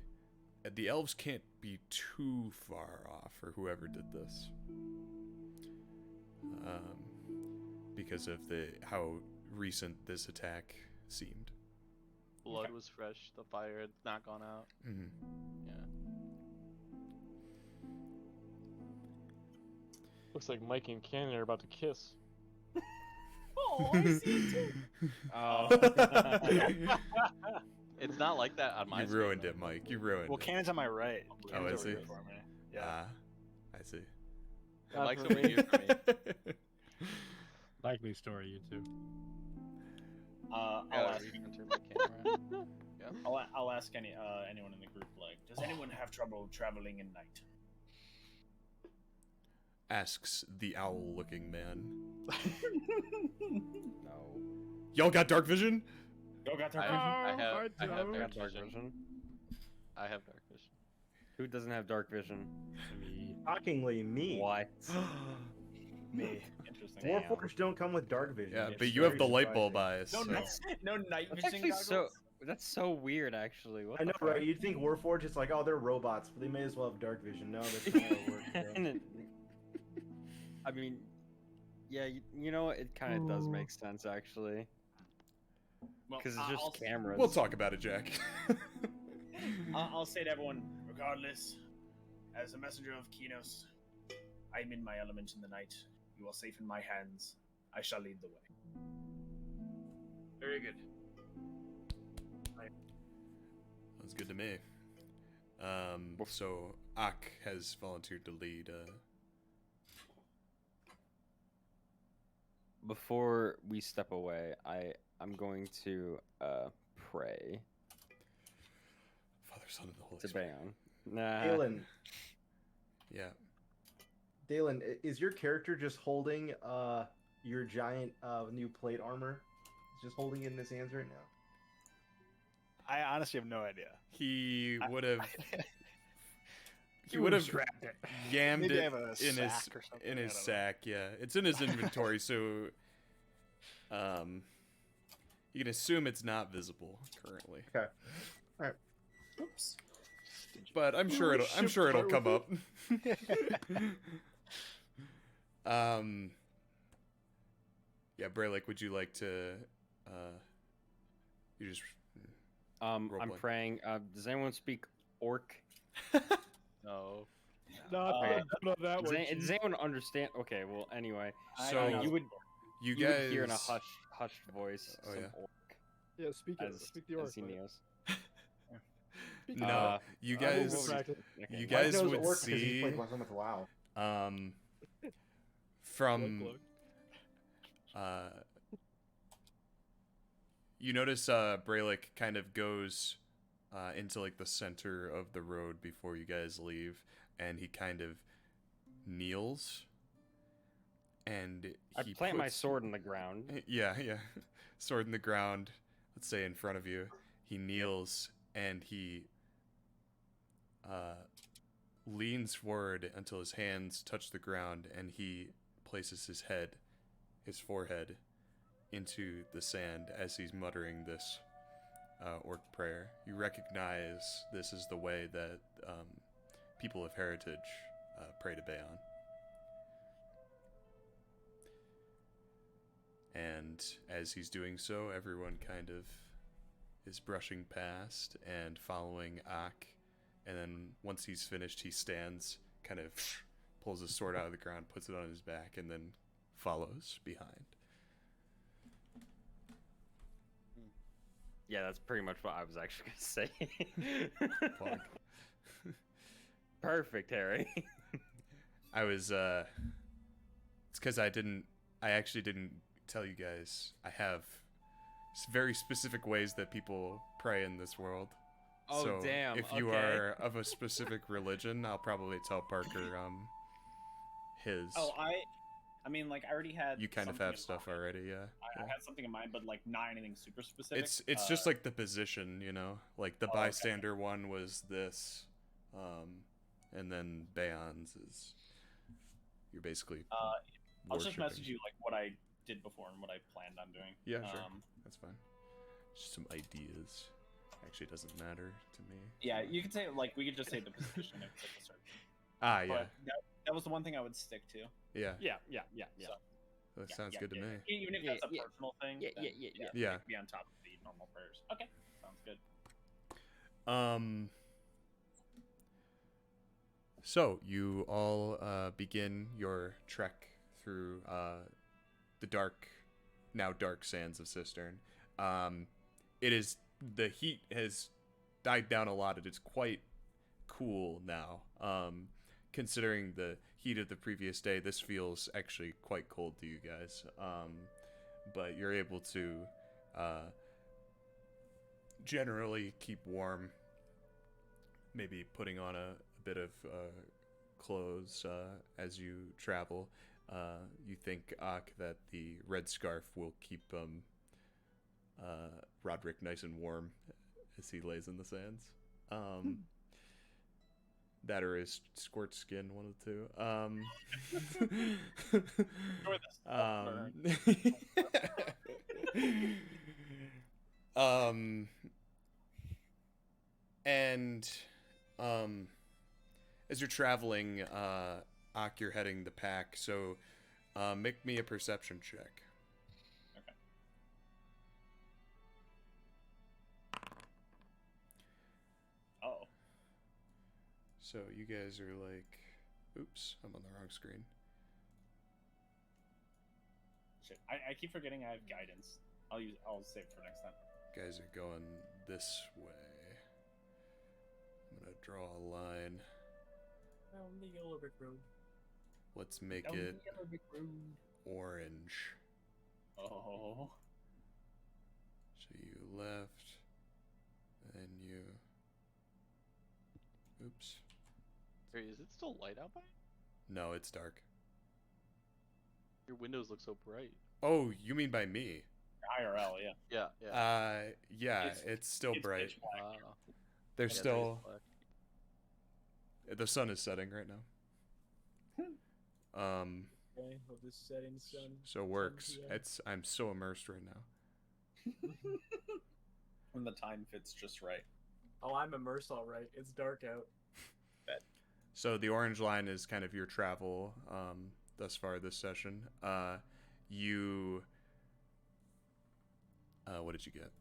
elves can't be too far off, or whoever did this, because of how recent this attack seemed. Blood was fresh. The fire had not gone out. Mm-hmm. Yeah. Looks like Mikey and Cannon are about to kiss. Oh, I see it too. It's not like that on my You screen, ruined though. it, Mike. You ruined Well, it. Cannon's on my right. Oh, Cannon's I over here see. for me. Yeah. Ah, I see. And Mike's over here for me. Likely story, you two. I'll Yeah, ask. you can turn my camera. Yeah. I'll ask anyone in the group. Like, does anyone have trouble traveling in night? Asks the owl-looking man. No. Y'all got dark vision? Y'all got I dark have, vision? I have I dark got dark vision. vision. I have dark vision. Who doesn't have dark vision? Shockingly, me. What? Me. Interesting. Damn. Warforged don't come with dark vision. Yeah, It's but you have very the light bulb surprising. eyes. No, so- no night That's vision actually goggles. so. That's so weird, actually. What I know, the fuck? right? You'd think Warforged is like, oh, they're robots, but they may as well have dark vision. No, that's not how it works. bro. And I mean, yeah, you know what? It kind of does make sense, actually. Well, Because it's just I'll- cameras. We'll talk about it, Jack. I'll say to everyone, regardless, as a messenger of Kinos, I am in my element in the night. You are safe in my hands. I shall lead the way. Very good. Sounds good to me. So Ak has volunteered to lead. Before we step away, I'm going to pray Father, Son, and the Holy to Spirit. Bayon. Nah. Dalen, Yeah. Dalen, is your character just holding your giant new plate armor? He's just holding it in his hands right now. I honestly have no idea. He would have. He You would have strapped it. yammed Maybe I it have a in his sack or something, in I his don't know. sack. Yeah, it's in his inventory, so you can assume it's not visible currently. Okay. Oops. but I'm sure it'll come up. Yeah, Braylick, would you like to you just I'm roleplay. praying. Does anyone speak orc? No. Okay. that Does anyone understand? Okay, well, anyway, So you would you you guys would hear in a hushed voice Oh, some yeah. orc Yeah, speak the orc. as he kneels. No, you guys Okay. you Mike guys knows would orc because he's see played so much WoW. from you notice Braylick kind of goes into like the center of the road before you guys leave, and he kind of kneels, and I he plant my puts- sword in the ground. Yeah, sword in the ground, let's say in front of you. He kneels and he leans forward until his hands touch the ground, and he places his forehead into the sand as he's muttering this orc prayer. You recognize this is the way that people of Heritage pray to Bayon. And as he's doing so, everyone kind of is brushing past and following Ak. And then once he's finished, he stands, kind of pulls his sword out of the ground, puts it on his back, and then follows behind. Yeah, that's pretty much what I was actually gonna say. Fuck. Perfect, Harry. I was, it's because I actually didn't tell you guys. I have very specific ways that people pray in this world. Oh, So damn, if you okay. are of a specific religion, I'll probably tell Parker his. Oh, I mean, like I already had. You kind of something have in stuff mind. already, yeah. I had something in mind, but like not anything super specific. It's just like the position, you know. Like the Oh, okay. bystander one was this, and then Bayon's is you're basically. I'll just worshipping. message you like what I did before and what I planned on doing. Yeah, sure. That's fine. Just some ideas. Actually, it doesn't matter to me. Yeah, you could say like we could just say the position of the search. Ah, yeah, But that was the one thing I would stick to. yeah. Yeah. So, That yeah, sounds yeah, good to yeah. me. Even if Yeah, that's a yeah. personal thing. Yeah, then, yeah. Yeah. Be on top of the normal prayers. Okay, sounds good. So you all begin your trek through the now dark sands of Cistern. The heat has died down a lot. It is quite cool now. Considering the heat of the previous day, this feels actually quite cold to you guys. But you're able to generally keep warm. Maybe putting on a bit of clothes as you travel. You think, Ak, that the red scarf will keep Roderick nice and warm as he lays in the sands. That or his scorched skin, one of the two. And as you're traveling, Ak, you're heading the pack, so make me a perception check. Okay. Oh. So you guys are like, oops, I'm on the wrong screen. Shit. I keep forgetting I have guidance. I'll save it for next time. Guys are going this way. I'm gonna draw a line. Down the yellow brick road. Let's make Down it the yellow brick road. orange. Oh. So you left, and you. Oops. Wait, is it still light out by? No, it's dark. Your windows look so bright. Oh, you mean by me? IRL, yeah. Yeah, yeah. Yeah, It's- it's still it's bright. pitch black. Wow. There's Yeah, still it is black. the sun is setting right now. Okay, of this setting sun. So it works. yeah. I'm so immersed right now. When the time fits just right. Oh, I'm immersed all right. It's dark out. So the orange line is kind of your travel thus far this session. You what did you get?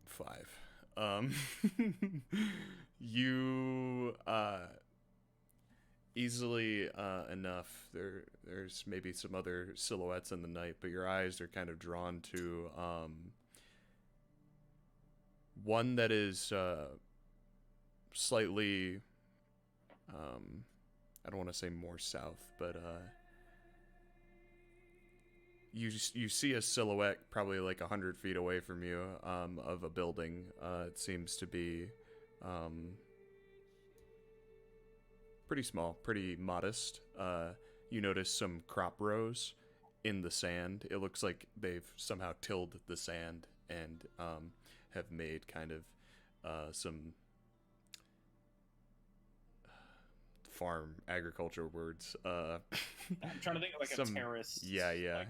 5. You easily enough. There's maybe some other silhouettes in the night, but your eyes are kind of drawn to one that is slightly I don't want to say more south, but you see a silhouette probably like 100 feet away from you of a building. It seems to be pretty small, pretty modest. You notice some crop rows in the sand. It looks like they've somehow tilled the sand and have made kind of some farm agriculture words. I'm trying to think of like a terrace. Yeah. Like,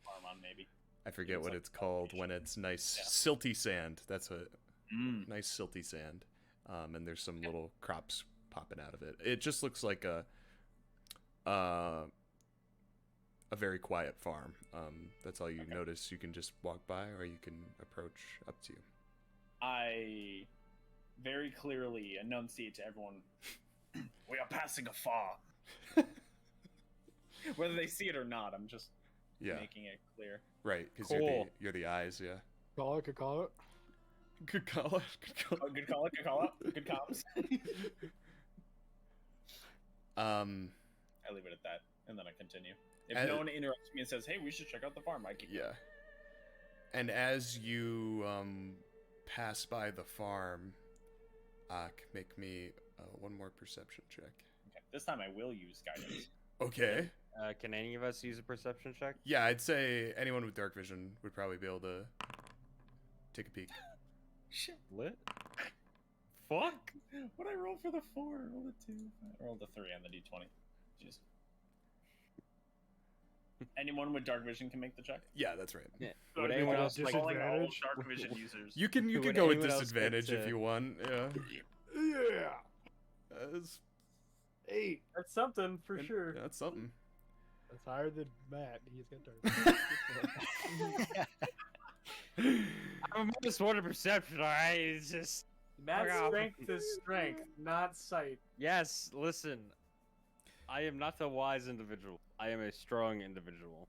farm on maybe. I forget what like it's called when it's nice silty sand. That's a nice silty sand. And there's some little crops popping out of it. It just looks like a very quiet farm. That's all you notice. You can just walk by or you can approach. Up to you. I very clearly enunciate to everyone, we are passing a far. Whether they see it or not, I'm just making it clear. Right, because you're the eyes, yeah. Call it, could call it. Good call it. Good call it. Good call it. Good call it. Good comms. I leave it at that, and then I continue. If no one interrupts me and says, "Hey, we should check out the farm," I keep. Yeah. And as you pass by the farm, make me one more perception check. Okay. This time I will use guidance. Okay. Can any of us use a perception check? Yeah, I'd say anyone with dark vision would probably be able to take a peek. Shit. Lit? Fuck! What'd I roll for the 4? I rolled a 2. I rolled a 3 on the d20. Jeez. Anyone with dark vision can make the check? Yeah, that's right. Yeah. Would anyone else like calling all dark vision users? You can go with disadvantage if you want. Yeah. Yeah. That's 8. That's something for sure. That's something. That's higher than Matt. He's got dark. I'm just one perception, alright? It's just Matt's strength is strength, not sight. Yes, listen. I am not a wise individual. I am a strong individual.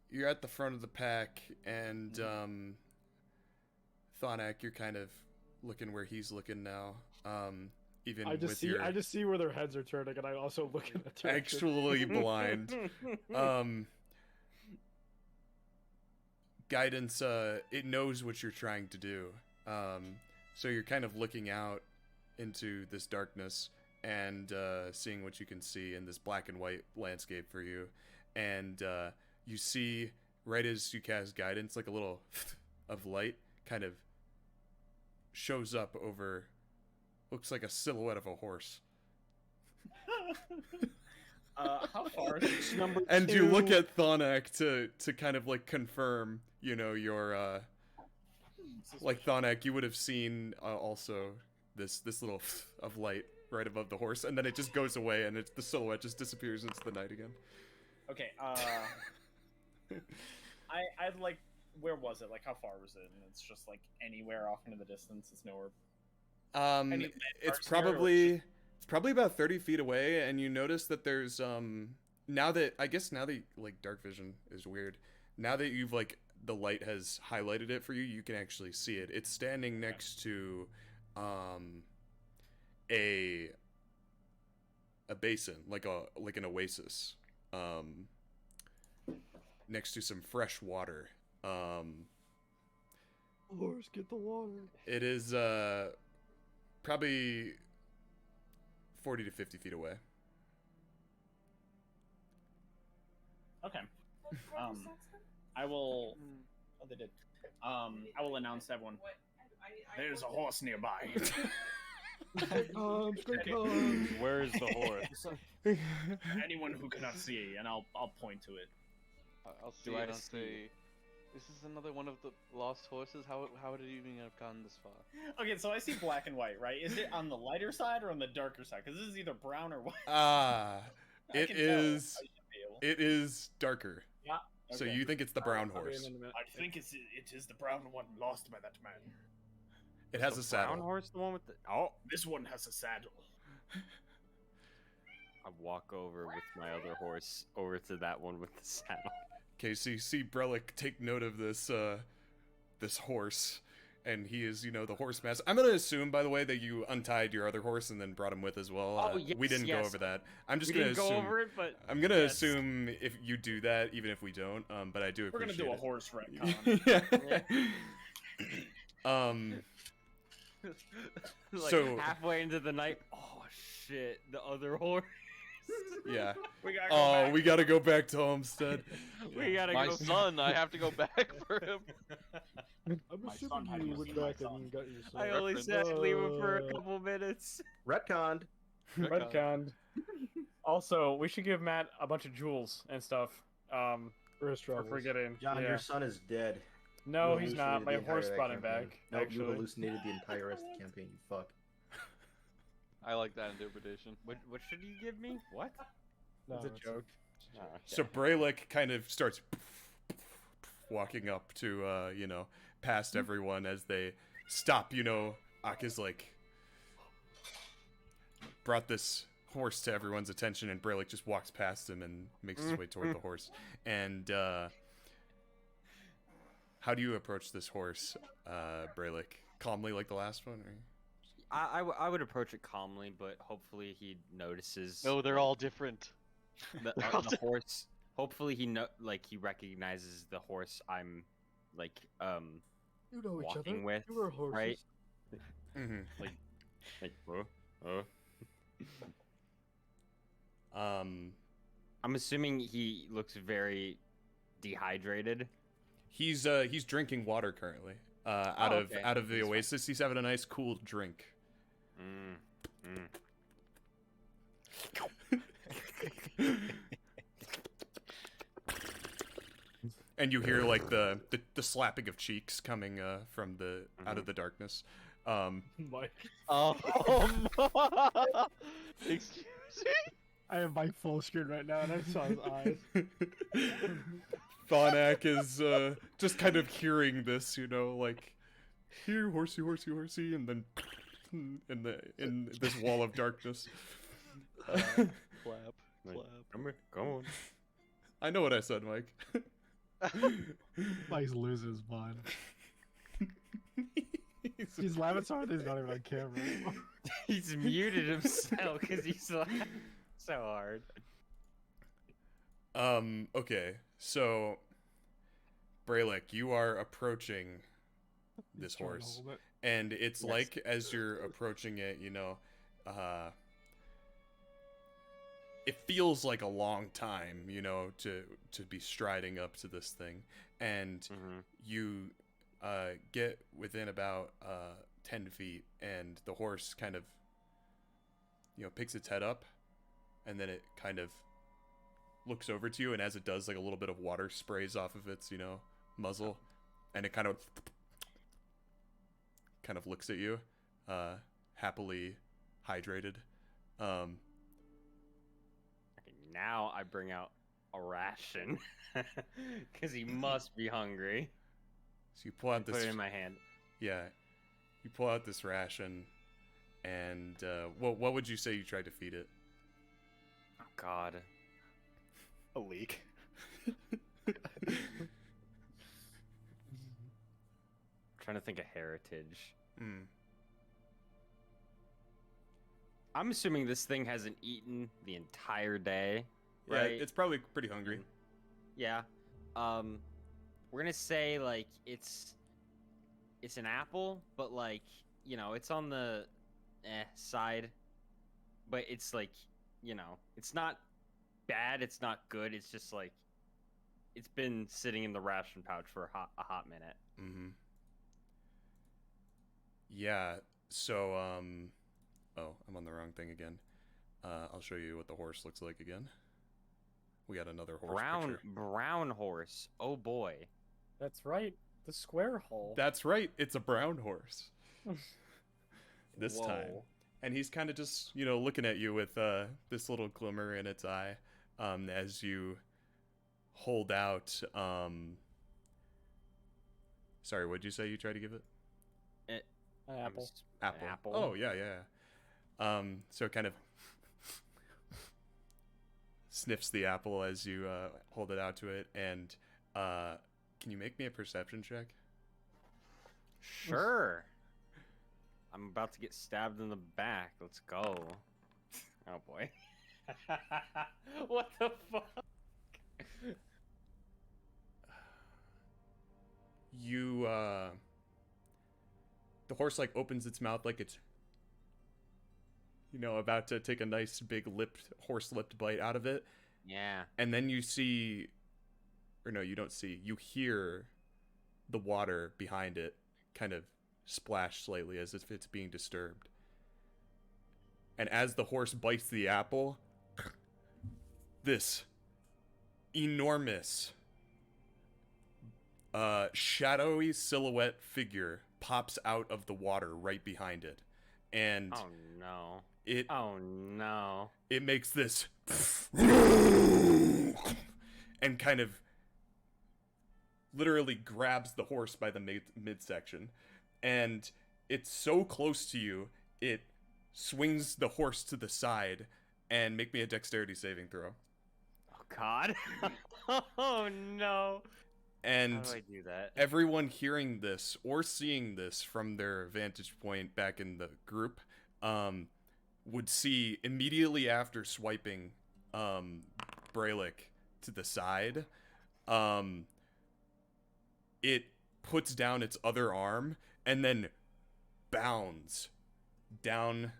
You're at the front of the pack, and Thonak, you're kind of looking where he's looking now. I just see where their heads are turning, and I also look in the direction. Actually blind. Guidance, it knows what you're trying to do. So you're kind of looking out into this darkness and seeing what you can see in this black and white landscape for you. And you see, right as you cast guidance, like a little of light kind of shows up over, looks like a silhouette of a horse. How far is number and 2? You look at Thonak to kind of like confirm, your like Thonak, you would have seen also this little of light right above the horse, and then it just goes away, and the silhouette just disappears into the night again. Okay. I'd like. Where was it? Like, how far was it? And it's just like anywhere off into the distance. It's nowhere. It's probably about 30 feet away, and you notice that there's now that like dark vision is weird. Now that you've like the light has highlighted it for you, you can actually see it. It's standing next to a basin, like an oasis, next to some fresh water. Horse, get the water. It is probably 40 to 50 feet away. Okay. I will. Oh, they did. I will announce to everyone. There's a horse nearby. Where is the horse? Anyone who cannot see, and I'll point to it. I'll see it. I'll say, This is another one of the lost horses. How did it even have gotten this far? Okay, so I see black and white, right? Is it on the lighter side or on the darker side? Because this is either brown or white. Ah, I it can tell. is. I should be able. It is darker. Yeah. So Okay. you think it's the brown I'll be horse? in a minute. I think it is the brown one lost by that man. It has a Brown saddle. horse, the one with the. Oh, This one has a saddle. I walk over with my other horse over to that one with the saddle. Okay, so you see Brelic take note of this this horse, and he is, the horse master. I'm gonna assume, by the way, that you untied your other horse and then brought him with as well. Oh, We yes, didn't go yes. over that. I'm just We gonna didn't assume. go over it, but I'm gonna yes. assume if you do that, even if we don't. But I do We're gonna appreciate do a it. horse retcon. Yeah. like So- halfway into the night, oh shit, the other horse. Yeah. We gotta go Oh, back. we gotta go back to Homestead. We gotta My go. son, I have to go back for him. I'm My son had assuming you to went see my back son. and got your son. I only said I'd leave him for a couple minutes. Retconned. Redcon. Also, we should give Matt a bunch of jewels and stuff. For his For troubles. forgetting. John, Yeah. your son is dead. No, You he's hallucinated not. My the entire horse brought him campaign. back. Nope, you Actually. hallucinated the entire rest of the campaign. You fuck. I like that interpretation. What should you give me? What? No, It's a joke. Oh, okay. So Brelic kind of starts walking up to, past everyone as they stop. Aka's like brought this horse to everyone's attention, and Brelic just walks past him and makes his way toward the horse. And how do you approach this horse, Brelic? Calmly, like the last one, or? I would approach it calmly, but hopefully he notices. No, they're all different. the horse. Hopefully he he recognizes the horse I'm You know each walking other. with, You were horses. right? Mm-hmm. Like, I'm assuming he looks very dehydrated. He's drinking water currently. Out Oh, of okay. out of the That's fine. oasis, he's having a nice cool drink. And you hear like the slapping of cheeks coming from the out of the darkness. Mike. Oh, excuse me. I have Mike full screen right now, and I saw his eyes. Thonak is just kind of hearing this, like, here, horsey, horsey, horsey, and then in this wall of darkness. Clap. Come on. I know what I said, Mike. Mike's losing his mind. He's laughing so hard that he's not even on camera anymore. He's muted himself because he's laughing so hard. Okay, so Brelic, you are approaching this Trying to horse, hold it. and it's Yes. like as you're approaching it, it feels like a long time, to be striding up to this thing, and Mm-hmm. you get within about 10 feet, and the horse kind of picks its head up, and then it kind of looks over to you, and as it does, like a little bit of water sprays off of its muzzle, and it kind of looks at you, happily hydrated. Okay, now I bring out a ration because he must be hungry. So you pull out Put this it in my hand. Yeah, you pull out this ration, and what would you say you tried to feed it? Oh God. A leak. Trying to think of heritage. Mm. I'm assuming this thing hasn't eaten the entire day, Yeah, right? it's probably pretty hungry. Yeah. We're gonna say like it's an apple, but like it's on the side, but it's like it's not bad, it's not good. It's just like it's been sitting in the ration pouch for a hot minute. Mm-hmm. Yeah. So oh, I'm on the wrong thing again. I'll show you what the horse looks like again. We got another horse picture. Brown horse. Oh boy. That's right. The square hole. That's right. It's a brown horse. This time. Whoa. And he's kind of just, looking at you with this little glimmer in its eye as you hold out. Sorry, what'd you say you tried to give it? An apple. Apple. Apple. Oh, yeah. So it kind of sniffs the apple as you hold it out to it. And can you make me a perception check? Sure. I'm about to get stabbed in the back. Let's go. Oh boy. What the fuck? You, the horse, like, opens its mouth like it's, about to take a nice big horse-lipped bite out of it. Yeah. And then you see, or no, you don't see, you hear the water behind it kind of splash slightly as if it's being disturbed. And as the horse bites the apple, this enormous shadowy silhouette figure pops out of the water right behind it. And Oh no. it Oh no. it makes this and kind of literally grabs the horse by the midsection, and it's so close to you it swings the horse to the side. And make me a dexterity saving throw. Oh god. Oh no. And How do I do that? everyone hearing this or seeing this from their vantage point back in the group would see immediately after swiping Braylick to the side, it puts down its other arm and then bounds down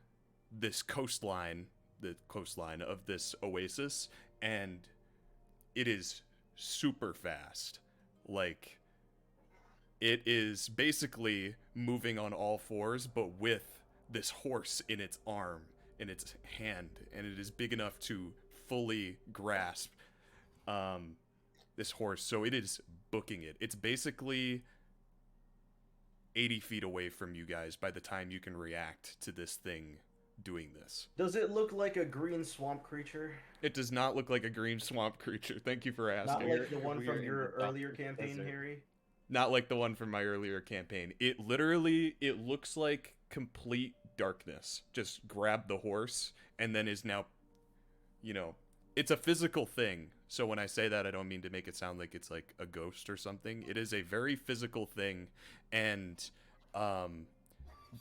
this coastline, the coastline of this oasis, and it is super fast. Like, it is basically moving on all fours, but with this horse in its arm, in its hand, and it is big enough to fully grasp this horse. So it is booking it. It's basically 80 feet away from you guys by the time you can react to this thing doing this. Does it look like a green swamp creature? It does not look like a green swamp creature. Thank you for Not asking. like the one we are from in your the earlier Doctor's campaign, desert. Harry? Not like the one from my earlier campaign. It looks like complete darkness. Just grabbed the horse and then is now, it's a physical thing. So when I say that, I don't mean to make it sound like it's like a ghost or something. It is a very physical thing. And,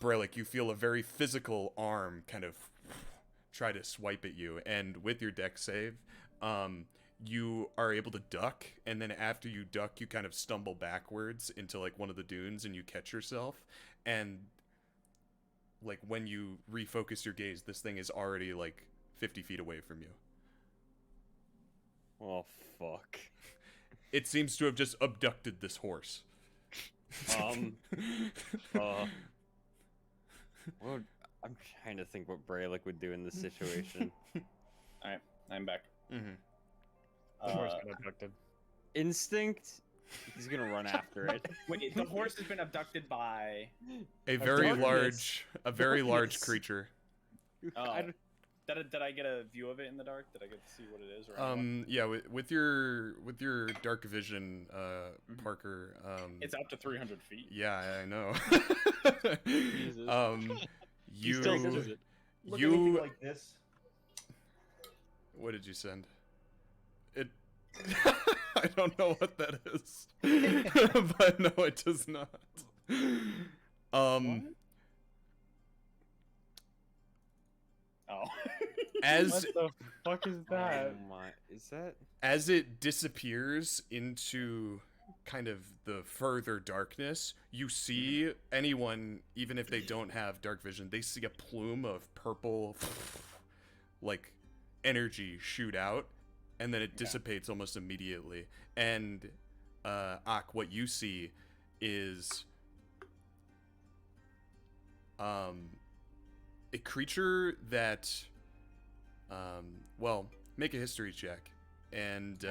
Braylick, you feel a very physical arm kind of try to swipe at you. And with your dex save, you are able to duck, and then after you duck, you kind of stumble backwards into like one of the dunes and you catch yourself. And like when you refocus your gaze, this thing is already like 50 feet away from you. Oh fuck. It seems to have just abducted this horse. What I'm trying to think what Braylick would do in this situation. Alright, I'm back. Mm-hmm. Horse got abducted. Instinct? He's gonna run after it. Wait, the horse has been abducted by. A very darkness. large Darkness. creature. Oh. Did I get a view of it in the dark? Did I get to see what it is? Or anyone? Yeah, with your dark vision, Parker. It's up to 300 feet. Yeah, I know. Jesus. He You still says it. Look anything you like this? what did you send? It I don't know what that is. But no, it does not. Oh. As What the fuck is that? Oh my, is that? as it disappears into kind of the further darkness, you see anyone, even if they don't have dark vision, they see a plume of purple like energy shoot out, and then it dissipates almost immediately. And Ak, what you see is a creature that well, make a history check. And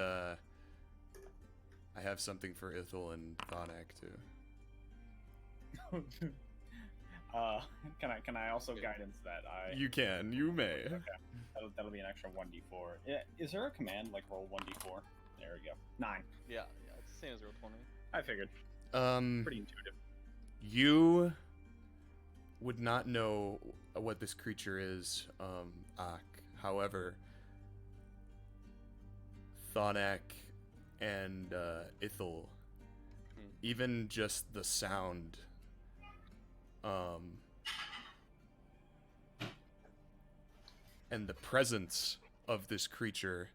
I have something for Ithil and Thonak too. Can I also guidance that? You can. You may. Okay. That'll be an extra 1d4. Is there a command like roll 1d4? There we go. 9. Yeah, it's the same as roll 20. I figured. Pretty intuitive. You would not know what this creature is, Ak. However, Thonak and Ithil, even just the sound, and the presence of this creature,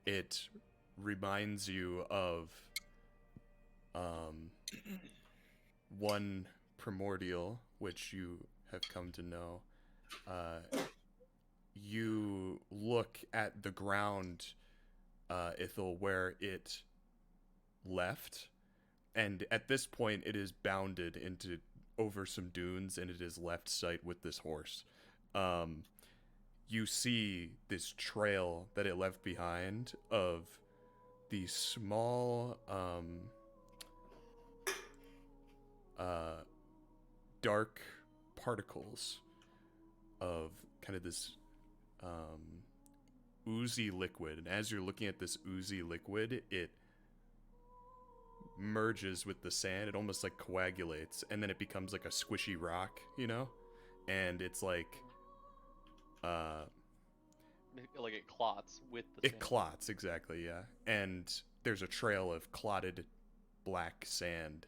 it reminds you of one primordial, which you have come to know. You look at the ground, Ithil, where it left, and at this point it is bounded into over some dunes, and it has left sight with this horse. You see this trail that it left behind of these small dark particles of kind of this oozy liquid, and as you're looking at this oozy liquid, it merges with the sand. It almost like coagulates, and then it becomes like a squishy rock, you know, and it's like it clots with the sand. It clots, exactly, yeah. And there's a trail of clotted black sand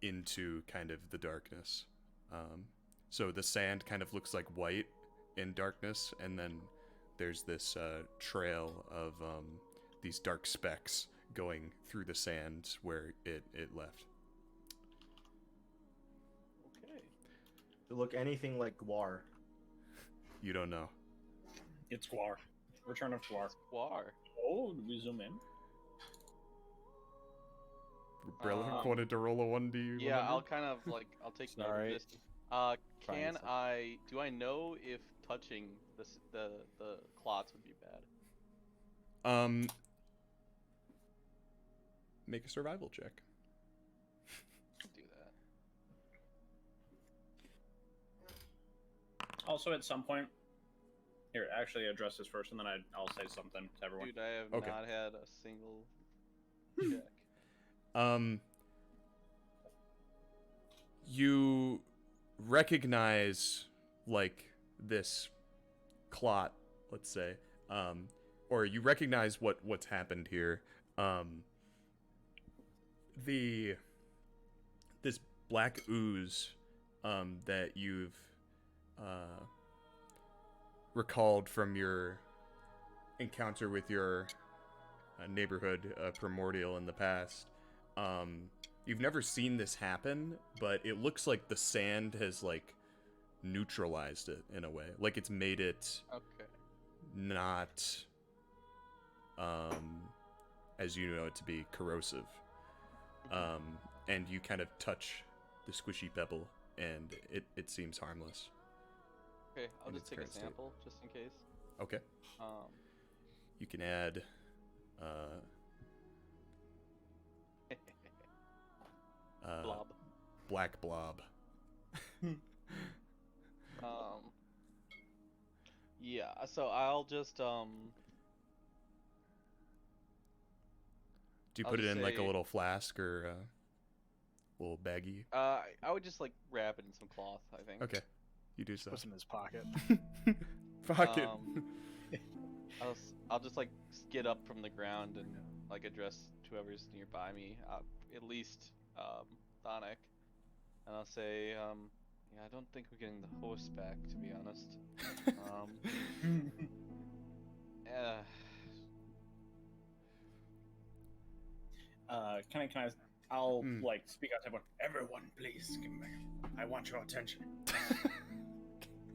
into kind of the darkness. So the sand kind of looks like white in darkness, and then there's this trail of these dark specks going through the sand where it left. Okay. To look anything like Gwar. You don't know. It's Gwar. Return of Gwar. Gwar. Oh, did we zoom in? Brilliant wanted to roll a 1D. Yeah, I'll kind of like I'll take note of Sorry. this. Do I know if touching the clots would be bad? Make a survival check. Do that. Also, at some point, here, actually address this first, and then I'll say something to everyone. Dude, I have Okay. not had a single check. You recognize like this clot, let's say, or you recognize what's happened here. This black ooze that you've recalled from your encounter with your neighborhood primordial in the past. You've never seen this happen, but it looks like the sand has like neutralized it in a way. Like it's made it Okay. not as you know it to be corrosive. And you kind of touch the squishy pebble and it seems harmless. Okay, I'll in just its take a current state. sample just in case. Okay. You can add Blob. black blob. Yeah, so I'll just Do you I'll put it just in like a say- little flask or a little baggie? I would just like wrap it in some cloth, I think. Okay, you do so. Puts in his pocket. Fuck it. I'll just like get up from the ground and like address whoever's nearby me, at least Thonak, and I'll say, yeah, I don't think we're getting the horse back, to be honest. I'll like speak out to everyone. Everyone, please, give me. I want your attention.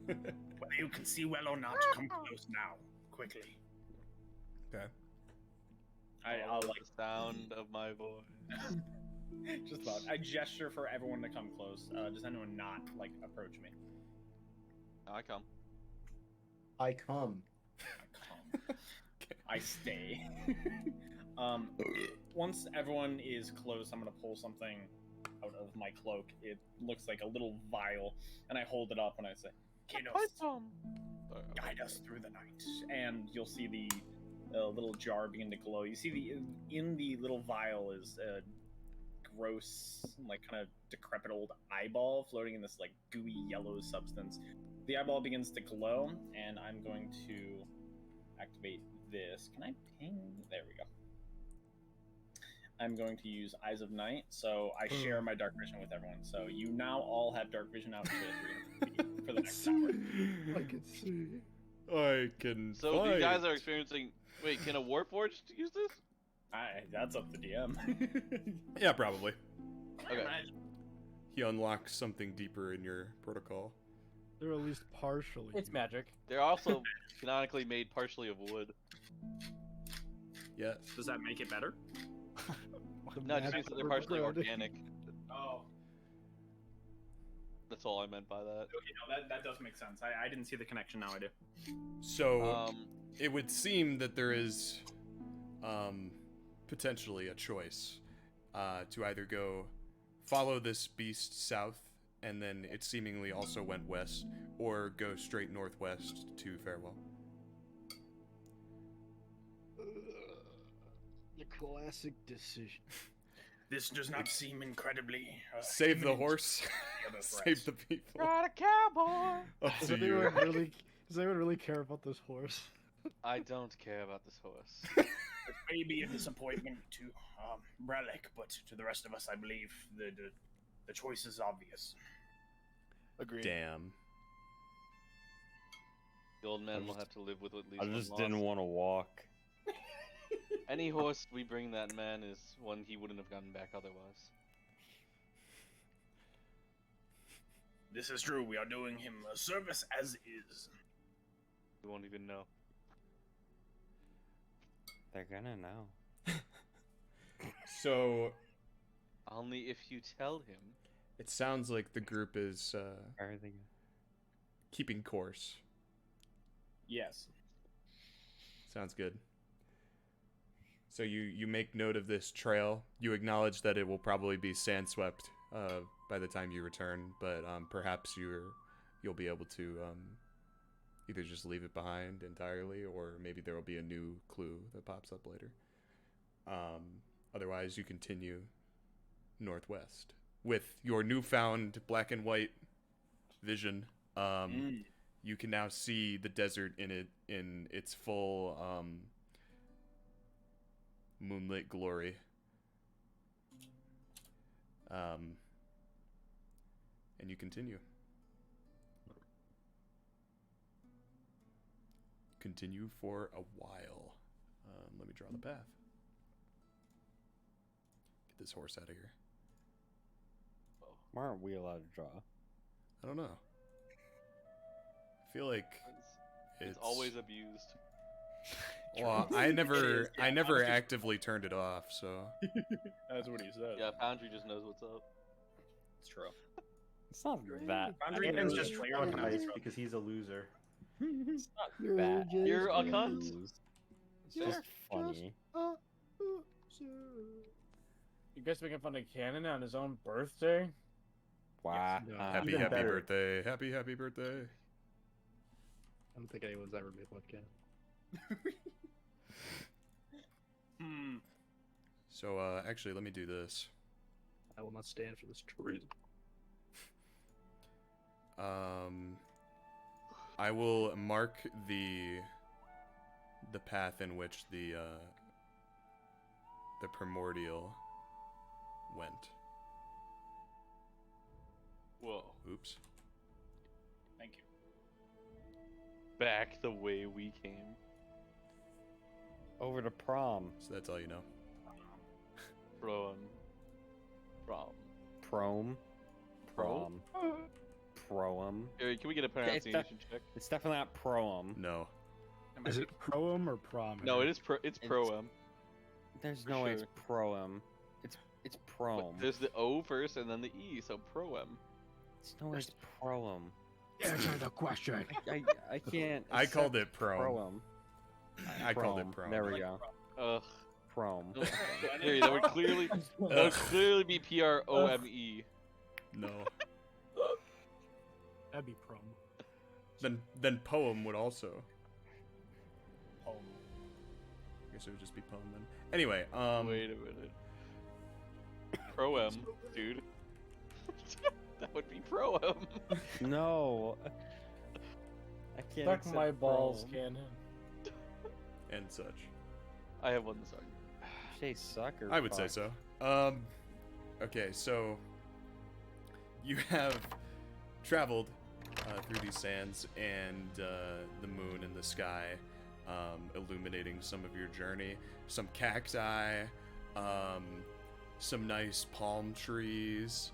Whether you can see well or not, come close now, quickly. Okay. I'll like the sound of my voice. just loud. I gesture for everyone to come close. Does anyone not like approach me? I come. I come. I stay. Once everyone is close, I'm gonna pull something out of my cloak. It looks like a little vial, and I hold it up and I say, "Kinos, guide us through the night." And you'll see the little jar begin to glow. You see in the little vial is a gross, like kind of decrepit old eyeball floating in this like gooey yellow substance. The eyeball begins to glow, and I'm going to activate this. Can I ping? There we go. I'm going to use Eyes of Night, so I share my dark vision with everyone. So you now all have dark vision out to 300 feet for the next hour. I can see. I can. So you guys are experiencing. Wait, can a Warforged use this? That's up to DM. Yeah, probably. Okay. He unlocks something deeper in your protocol. They're at least partially. It's magic. They're also canonically made partially of wood. Yes. Does that make it better? No, it just means that they're partially organic. Oh. That's all I meant by that. Okay, no, that does make sense. I didn't see the connection, now I do. So it would seem that there is potentially a choice to either go follow this beast south, and then it seemingly also went west, or go straight northwest to Farewell. The classic decision. This does not seem incredibly. Save the imminent. horse. Save the people. Got a cowboy. Up Does to you. anyone really care about this horse? I don't care about this horse. It may be a disappointment to Relic, but to the rest of us, I believe the choice is obvious. Agreed. Damn. The old man will have to live with at least I one just loss. didn't want to walk. Any horse we bring that man is one he wouldn't have gotten back otherwise. This is true. We are doing him a service as is. We won't even know. They're gonna know. So Only if you tell him. it sounds like the group is Everything. keeping course. Yes. Sounds good. So you make note of this trail. You acknowledge that it will probably be sand swept by the time you return, but perhaps you'll be able to either just leave it behind entirely, or maybe there will be a new clue that pops up later. Otherwise, you continue northwest with your newfound black and white vision. You can now see the desert in its full moonlit glory. And you continue. Continue for a while. Let me draw the path. Get this horse out of here. Why aren't we allowed to draw? I don't know. I feel like It's always abused. Well, I never actively turned it off, so. That's what he said. Yeah, Foundry just knows what's up. It's true. It's not that. Foundry Aiden's knows just what traumatized because he's a loser. It's not bad. You're a cunt. It's just funny. You guys making fun of Cannon on his own birthday? Wow. Happy Even better. birthday. Happy birthday. I don't think anyone's ever made one can. So, actually, let me do this. I will not stand for this treason. I will mark the path in which the primordial went. Whoa. Oops. Thank you. Back the way we came. Over to prom. So that's all you know. Prom. Prom. Prom. Proem. Hey, can we get a pronunciation check? It's definitely not proem. No. Is it proem or prom? No, it's proem. There's For no way it's sure. proem. It's prom. There's the O first and then the E, so proem. There's no way it's proem. Answer the question. I can't. I called accept it proem. I called it Prome. There we go. Ugh. Prome. Harry, that would clearly be Prome. No. That'd be prom. Then poem would also. Poem. I guess it would just be poem then. Anyway, Wait a minute. Pro-M, dude. That would be Pro-M. No. I can't Suck accept my balls, Prome. Cannon. and such. I have one song. Say sucker. I would say fuck. so. Okay, so you have traveled through these sands and the moon and the sky, illuminating some of your journey. Some cacti, some nice palm trees,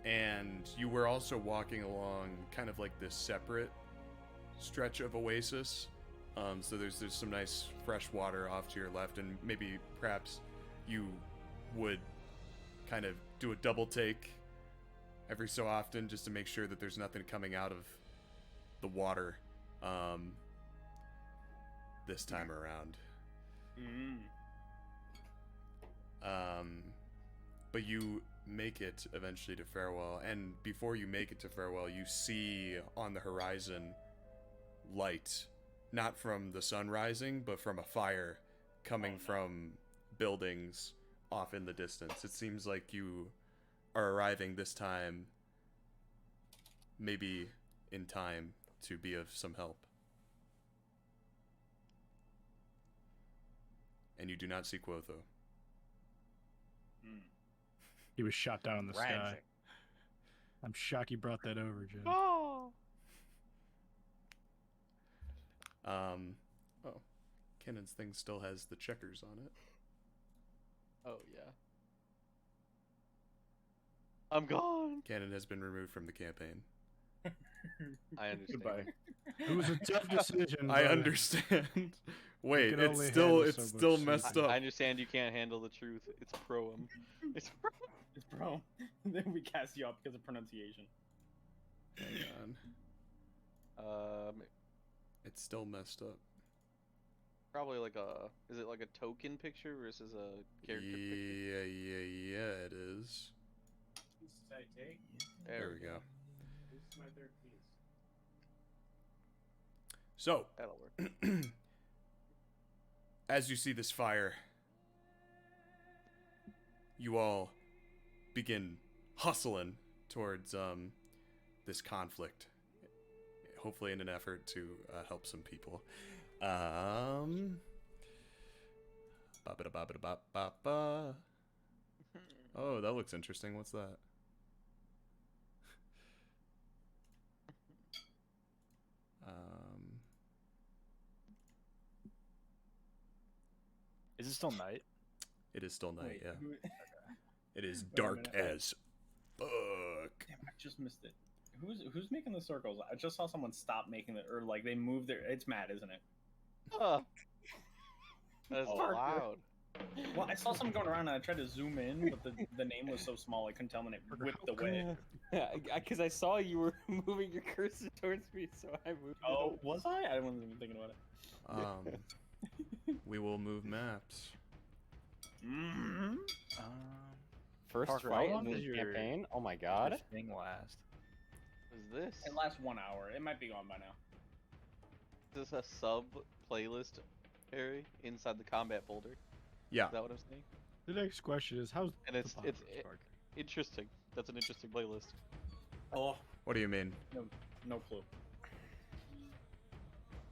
and you were also walking along kind of like this separate stretch of oasis. So there's some nice fresh water off to your left, and maybe perhaps you would kind of do a double take every so often just to make sure that there's nothing coming out of the water this time around. But you make it eventually to Farewell, and before you make it to Farewell, you see on the horizon light, not from the sun rising, but from a fire coming from buildings off in the distance. It seems like you are arriving this time, maybe in time to be of some help. And you do not see Quotho. He was shot down in the sky. Tragic. I'm shocked you brought that over, Jen. Oh. Kennan's thing still has the checkers on it. Oh yeah. I'm gone. Cannon has been removed from the campaign. I understand. Goodbye. It was a tough decision. I but understand. Wait, can it's only still handle it's so still much messed I up. understand you can't handle the truth. It's Pro-M. It's Pro. It's bro. Then we cast you out because of pronunciation. Hang on. It's still messed up. Probably like a. Is it like a token picture versus a character picture? Yeah, it is. There we go. This is my third piece. So, That'll work. as you see this fire, you all begin hustling towards this conflict, hopefully in an effort to help some people. Ba-ba-da-ba-ba-da-ba-ba. Oh, that looks interesting. What's that? Is it still night? It is still night, Wait, yeah. who- It is Wait a dark minute. as fuck. Damn, I just missed it. Who's making the circles? I just saw someone stop making it, or like they moved their. It's Matt, isn't it? That's Oh. loud. Well, I saw someone going around and I tried to zoom in, but the name was so small I couldn't tell when it whipped away. Because I saw you were moving your cursor towards me, so I moved. it Oh, over. was I? I wasn't even thinking about it. We will move maps. Mm-hmm. First Parker, fight how in long this does your campaign? Oh my god. This thing last? Is this? It lasts 1 hour. It might be gone by now. Is this a sub playlist, Harry, inside the combat folder? Yeah. Is that what I'm saying? The next question is how's And the it's podcast, it's Parker? interesting. That's an interesting playlist. Oh, What do you mean? no clue.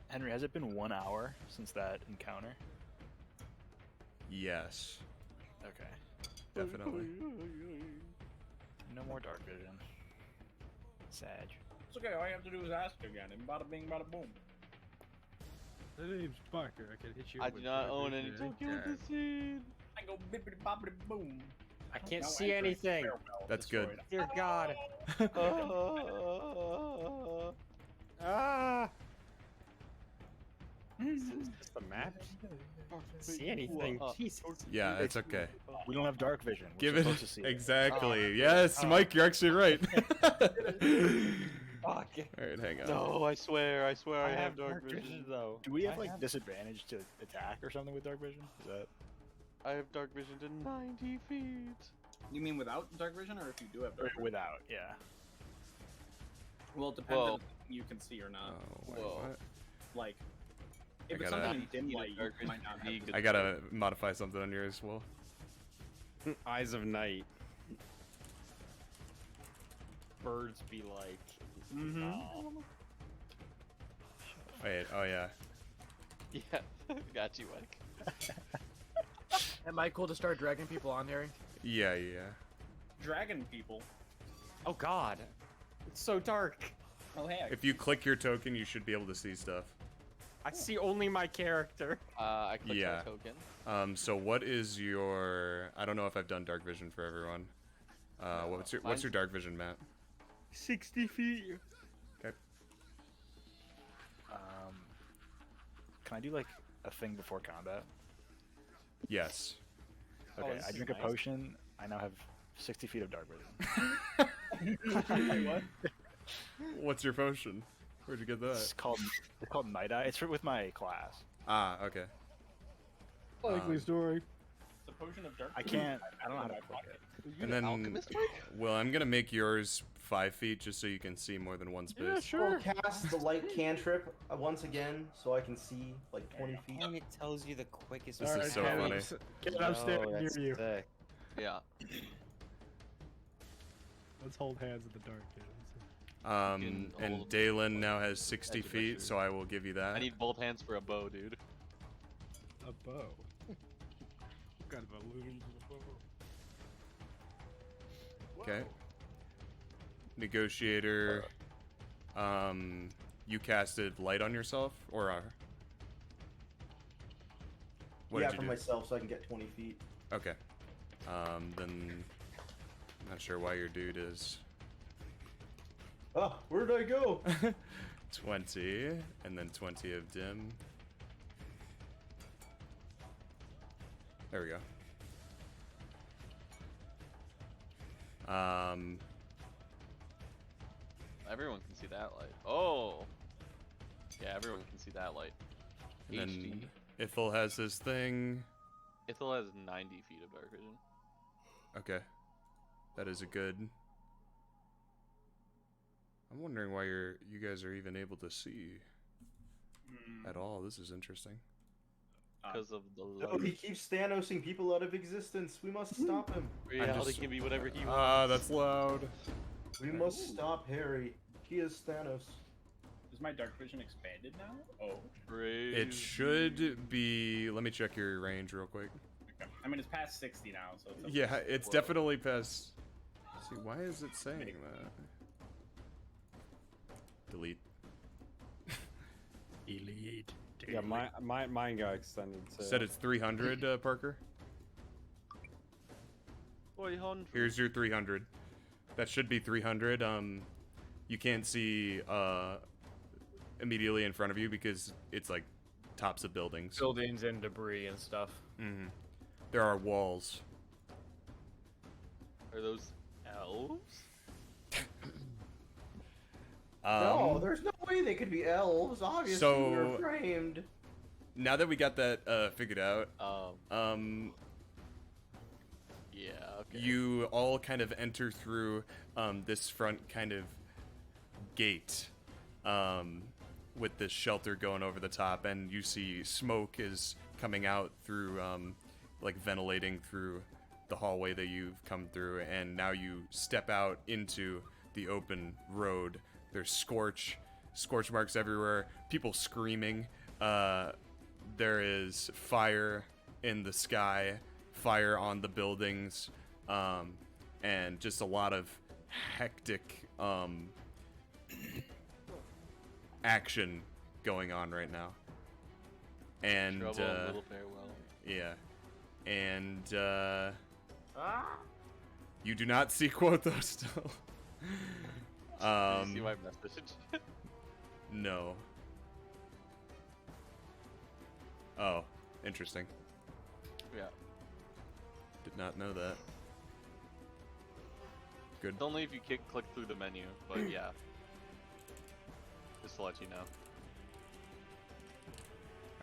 Henry, has it been 1 hour since that encounter? Yes, Okay. definitely. No more dark vision. Sag. It's okay. All you have to do is ask again, and bada bing, bada boom. The name's Parker. I can hit you. I do with not dark own any vision Tokyo with anytime. the scene. I go bippity boppity boom. I can't Now see entering anything. Farewell That's good. destroyed. Dear God. Ah. Is this the map? See anything? Jesus. Yeah, it's okay. We don't have dark vision. We're Give it supposed to see exactly. Oh. Yes, Oh. Mike, you're actually right. Fuck. Alright, hang on. No, I swear I have dark vision though. Do we have like disadvantage to attack or something with dark vision? Is that? I have dark vision to 90 feet. You mean without dark vision, or if you do have dark vision? Without, yeah. Well, it depends Whoa. on if you can see or not. Oh, wait, Whoa. what? Like, I if it's gotta- something in dim light, you Dark vision might not to be have. good. I gotta modify something on yours as well. Eyes of night. Birds be like. Mm-hmm. Oh. Wait, oh yeah. Yeah, got you, Mike. Am I cool to start dragging people on, Harry? Yeah. Dragon people. Oh God, it's so dark. Oh hey. If you click your token, you should be able to see stuff. I see only my character. I clicked Yeah. my token. So what is your... I don't know if I've done dark vision for everyone. What's your dark vision, Matt? 60 feet. Okay. Can I do like a thing before combat? Yes. Okay, this I is drink nice. a potion. I now have 60 feet of dark vision. Wait, what? What's your potion? Where'd you get It's that? called Night Eye. It's with my class. Ah, okay. Likely story. The potion of dark. I vision? can't. I don't know how to click it. And then, alchemist, Mike? well, I'm gonna make yours 5 feet just so you can see more than one space. I'll cast the light cantrip once again so I can see like 20 feet. And it tells you the quickest. This way is so to- funny. Get I'm standing near that's you. sick. Yeah. Let's hold hands in the dark, dude. And hold Dalen now has 60 edge of a feet, shirt. so I will give you that. I need both hands for a bow, dude. A bow. What kind of illusions is a bow? Okay. Negotiator. You casted light on yourself, or what yeah, did you for do? myself so I can get 20 feet. Okay. Then I'm not sure why your dude is Oh, where did I go? 20, and then 20 of dim. There we go. Everyone can see that light. Oh! Yeah, everyone can see that light. And HD. then Ithel has this thing. Ithel has 90 feet of dark vision. Okay. That is a good. I'm wondering why you guys are even able to see at all. This is interesting. Because of the No, he keeps Thanosing people out of existence. We must stop him. reality can be whatever he wants. Ah, that's loud. We must stop Harry. He is Thanos. Is my dark vision expanded now? Oh. It should be. Let me check your range real quick. Okay. I mean, it's past 60 now, so it's up to Yeah, it's 64. definitely past. Let's see, why is it saying that? Delete. Elite. Yeah, mine got extended to. Said it's 300, Parker. 300. Here's your 300. That should be 300. You can't see immediately in front of you because it's like tops of buildings. Buildings and debris and stuff. Mm-hmm. There are walls. Are those elves? No, there's no way they could be elves. Obviously, so- we're framed. Now that we got that figured out, Yeah, okay. you all kind of enter through this front kind of gate with this shelter going over the top, and you see smoke is coming out through like ventilating through the hallway that you've come through, and now you step out into the open road. There's scorch marks everywhere, people screaming. There is fire in the sky, fire on the buildings, and just a lot of hectic action going on right now. And Trouble in Little Farewell. yeah, and you do not see Quotho still. Did you see my message? No. Oh, interesting. Yeah. Did not know that. Good. It's only if you click through the menu, but yeah. to let you know.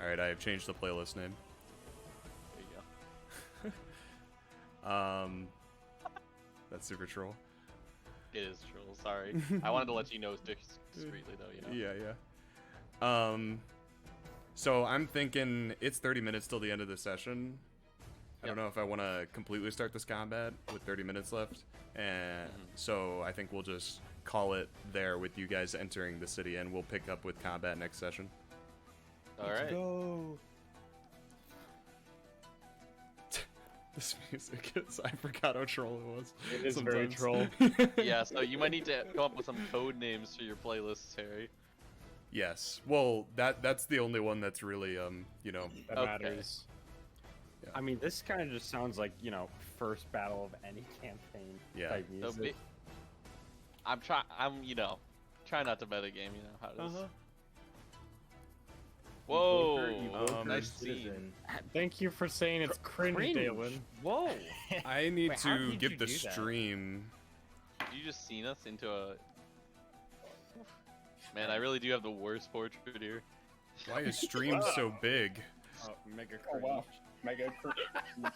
All right, I have changed the playlist name. There you go. That's super troll. It is troll. Sorry. I wanted to let you know discreetly though. You know. Yeah. So I'm thinking it's 30 minutes till the end of the session. I don't know if I want to completely start this combat with 30 minutes left, and so I think we'll just call it there with you guys entering the city, and we'll pick up with combat next session. All right. Go. This music is, I forgot how troll it was. It is very troll. Yeah, so you might need to come up with some code names for your playlists, Harry. Yes. Well, that's the only one that's really you know, That matters. Yeah. I mean, this kind of just sounds like, you know, first battle of any campaign type So music. I'm try not to meta game. You know how it is. Whoa! Nice scene. Thank you for saying it's cringe, Dalen. Whoa! I need Wait, how to did get you the do that? stream. You just seen us into a. Man, I really do have the worst portrait here. Why is stream so big? Mega Oh wow, mega cringe.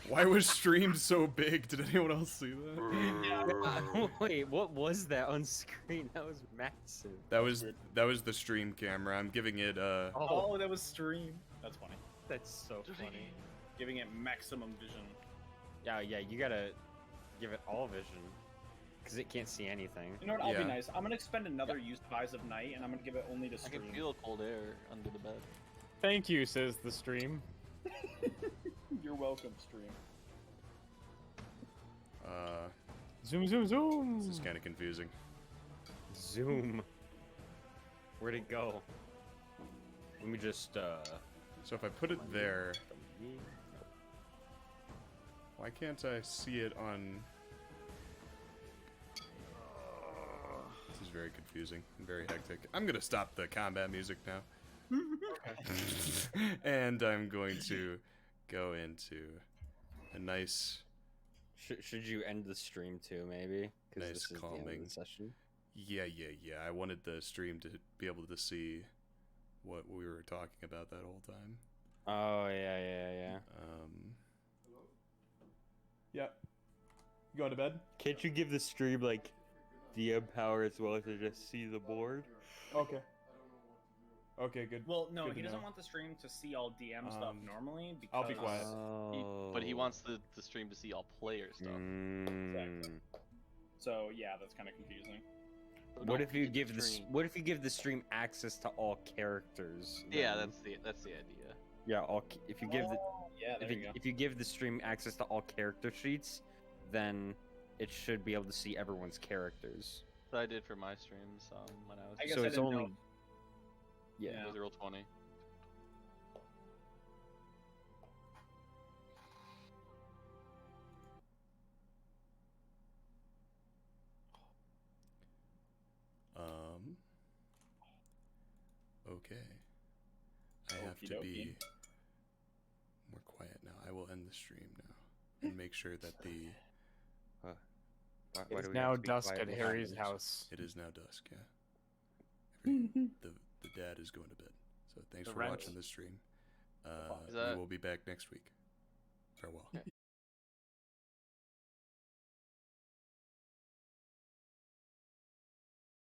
Why was stream so big? Did anyone else see that? Wait, what was that on screen? That was massive. That was the stream camera. I'm giving it Oh, that was stream. That's funny. That's so funny. Giving it maximum vision. Yeah, you gotta give it all vision, because it can't see anything. You know what? I'll Yeah. be nice. I'm gonna expend another used Eyes of Night, and I'm gonna give it only to I stream. can feel cold air under the bed. Thank you, says the stream. You're welcome, stream. Zoom, zoom, zoom. This is kind of confusing. Zoom. Where'd it go? Let me just So if I put it there, why can't I see it on? This is very confusing and very hectic. I'm gonna stop the combat music now. And I'm going to go into a nice, should you end the stream too, maybe? Because nice this is the end calming of the session. Yeah. I wanted the stream to be able to see what we were talking about that whole time. Oh yeah. Yeah. You going to bed? Can't you give the stream like DM power as well to just see the board? Okay. Okay, good. Well, no, Good he to doesn't know. want the stream to see all DM stuff normally because I'll be quiet. But he wants the stream to see all player stuff. Exactly. So yeah, that's kind of confusing. So What don't if you forget give the the stream. What if you give the stream access to all characters? Yeah, then? that's the idea. Yeah. If you give the Yeah, there you go. if you give the stream access to all character sheets, then it should be able to see everyone's characters. That I did for my streams when I was. I guess So I it's didn't only know. yeah. It was a real 20. Okay. I have to be more quiet now. I will end the stream now and make sure that the. Why It's do we now have to be dusk quiet at when Harry's that house. It is now dusk. Yeah. The dad is going to bed. So thanks The for rent. watching the stream. Is that- We will be back next week. Farewell.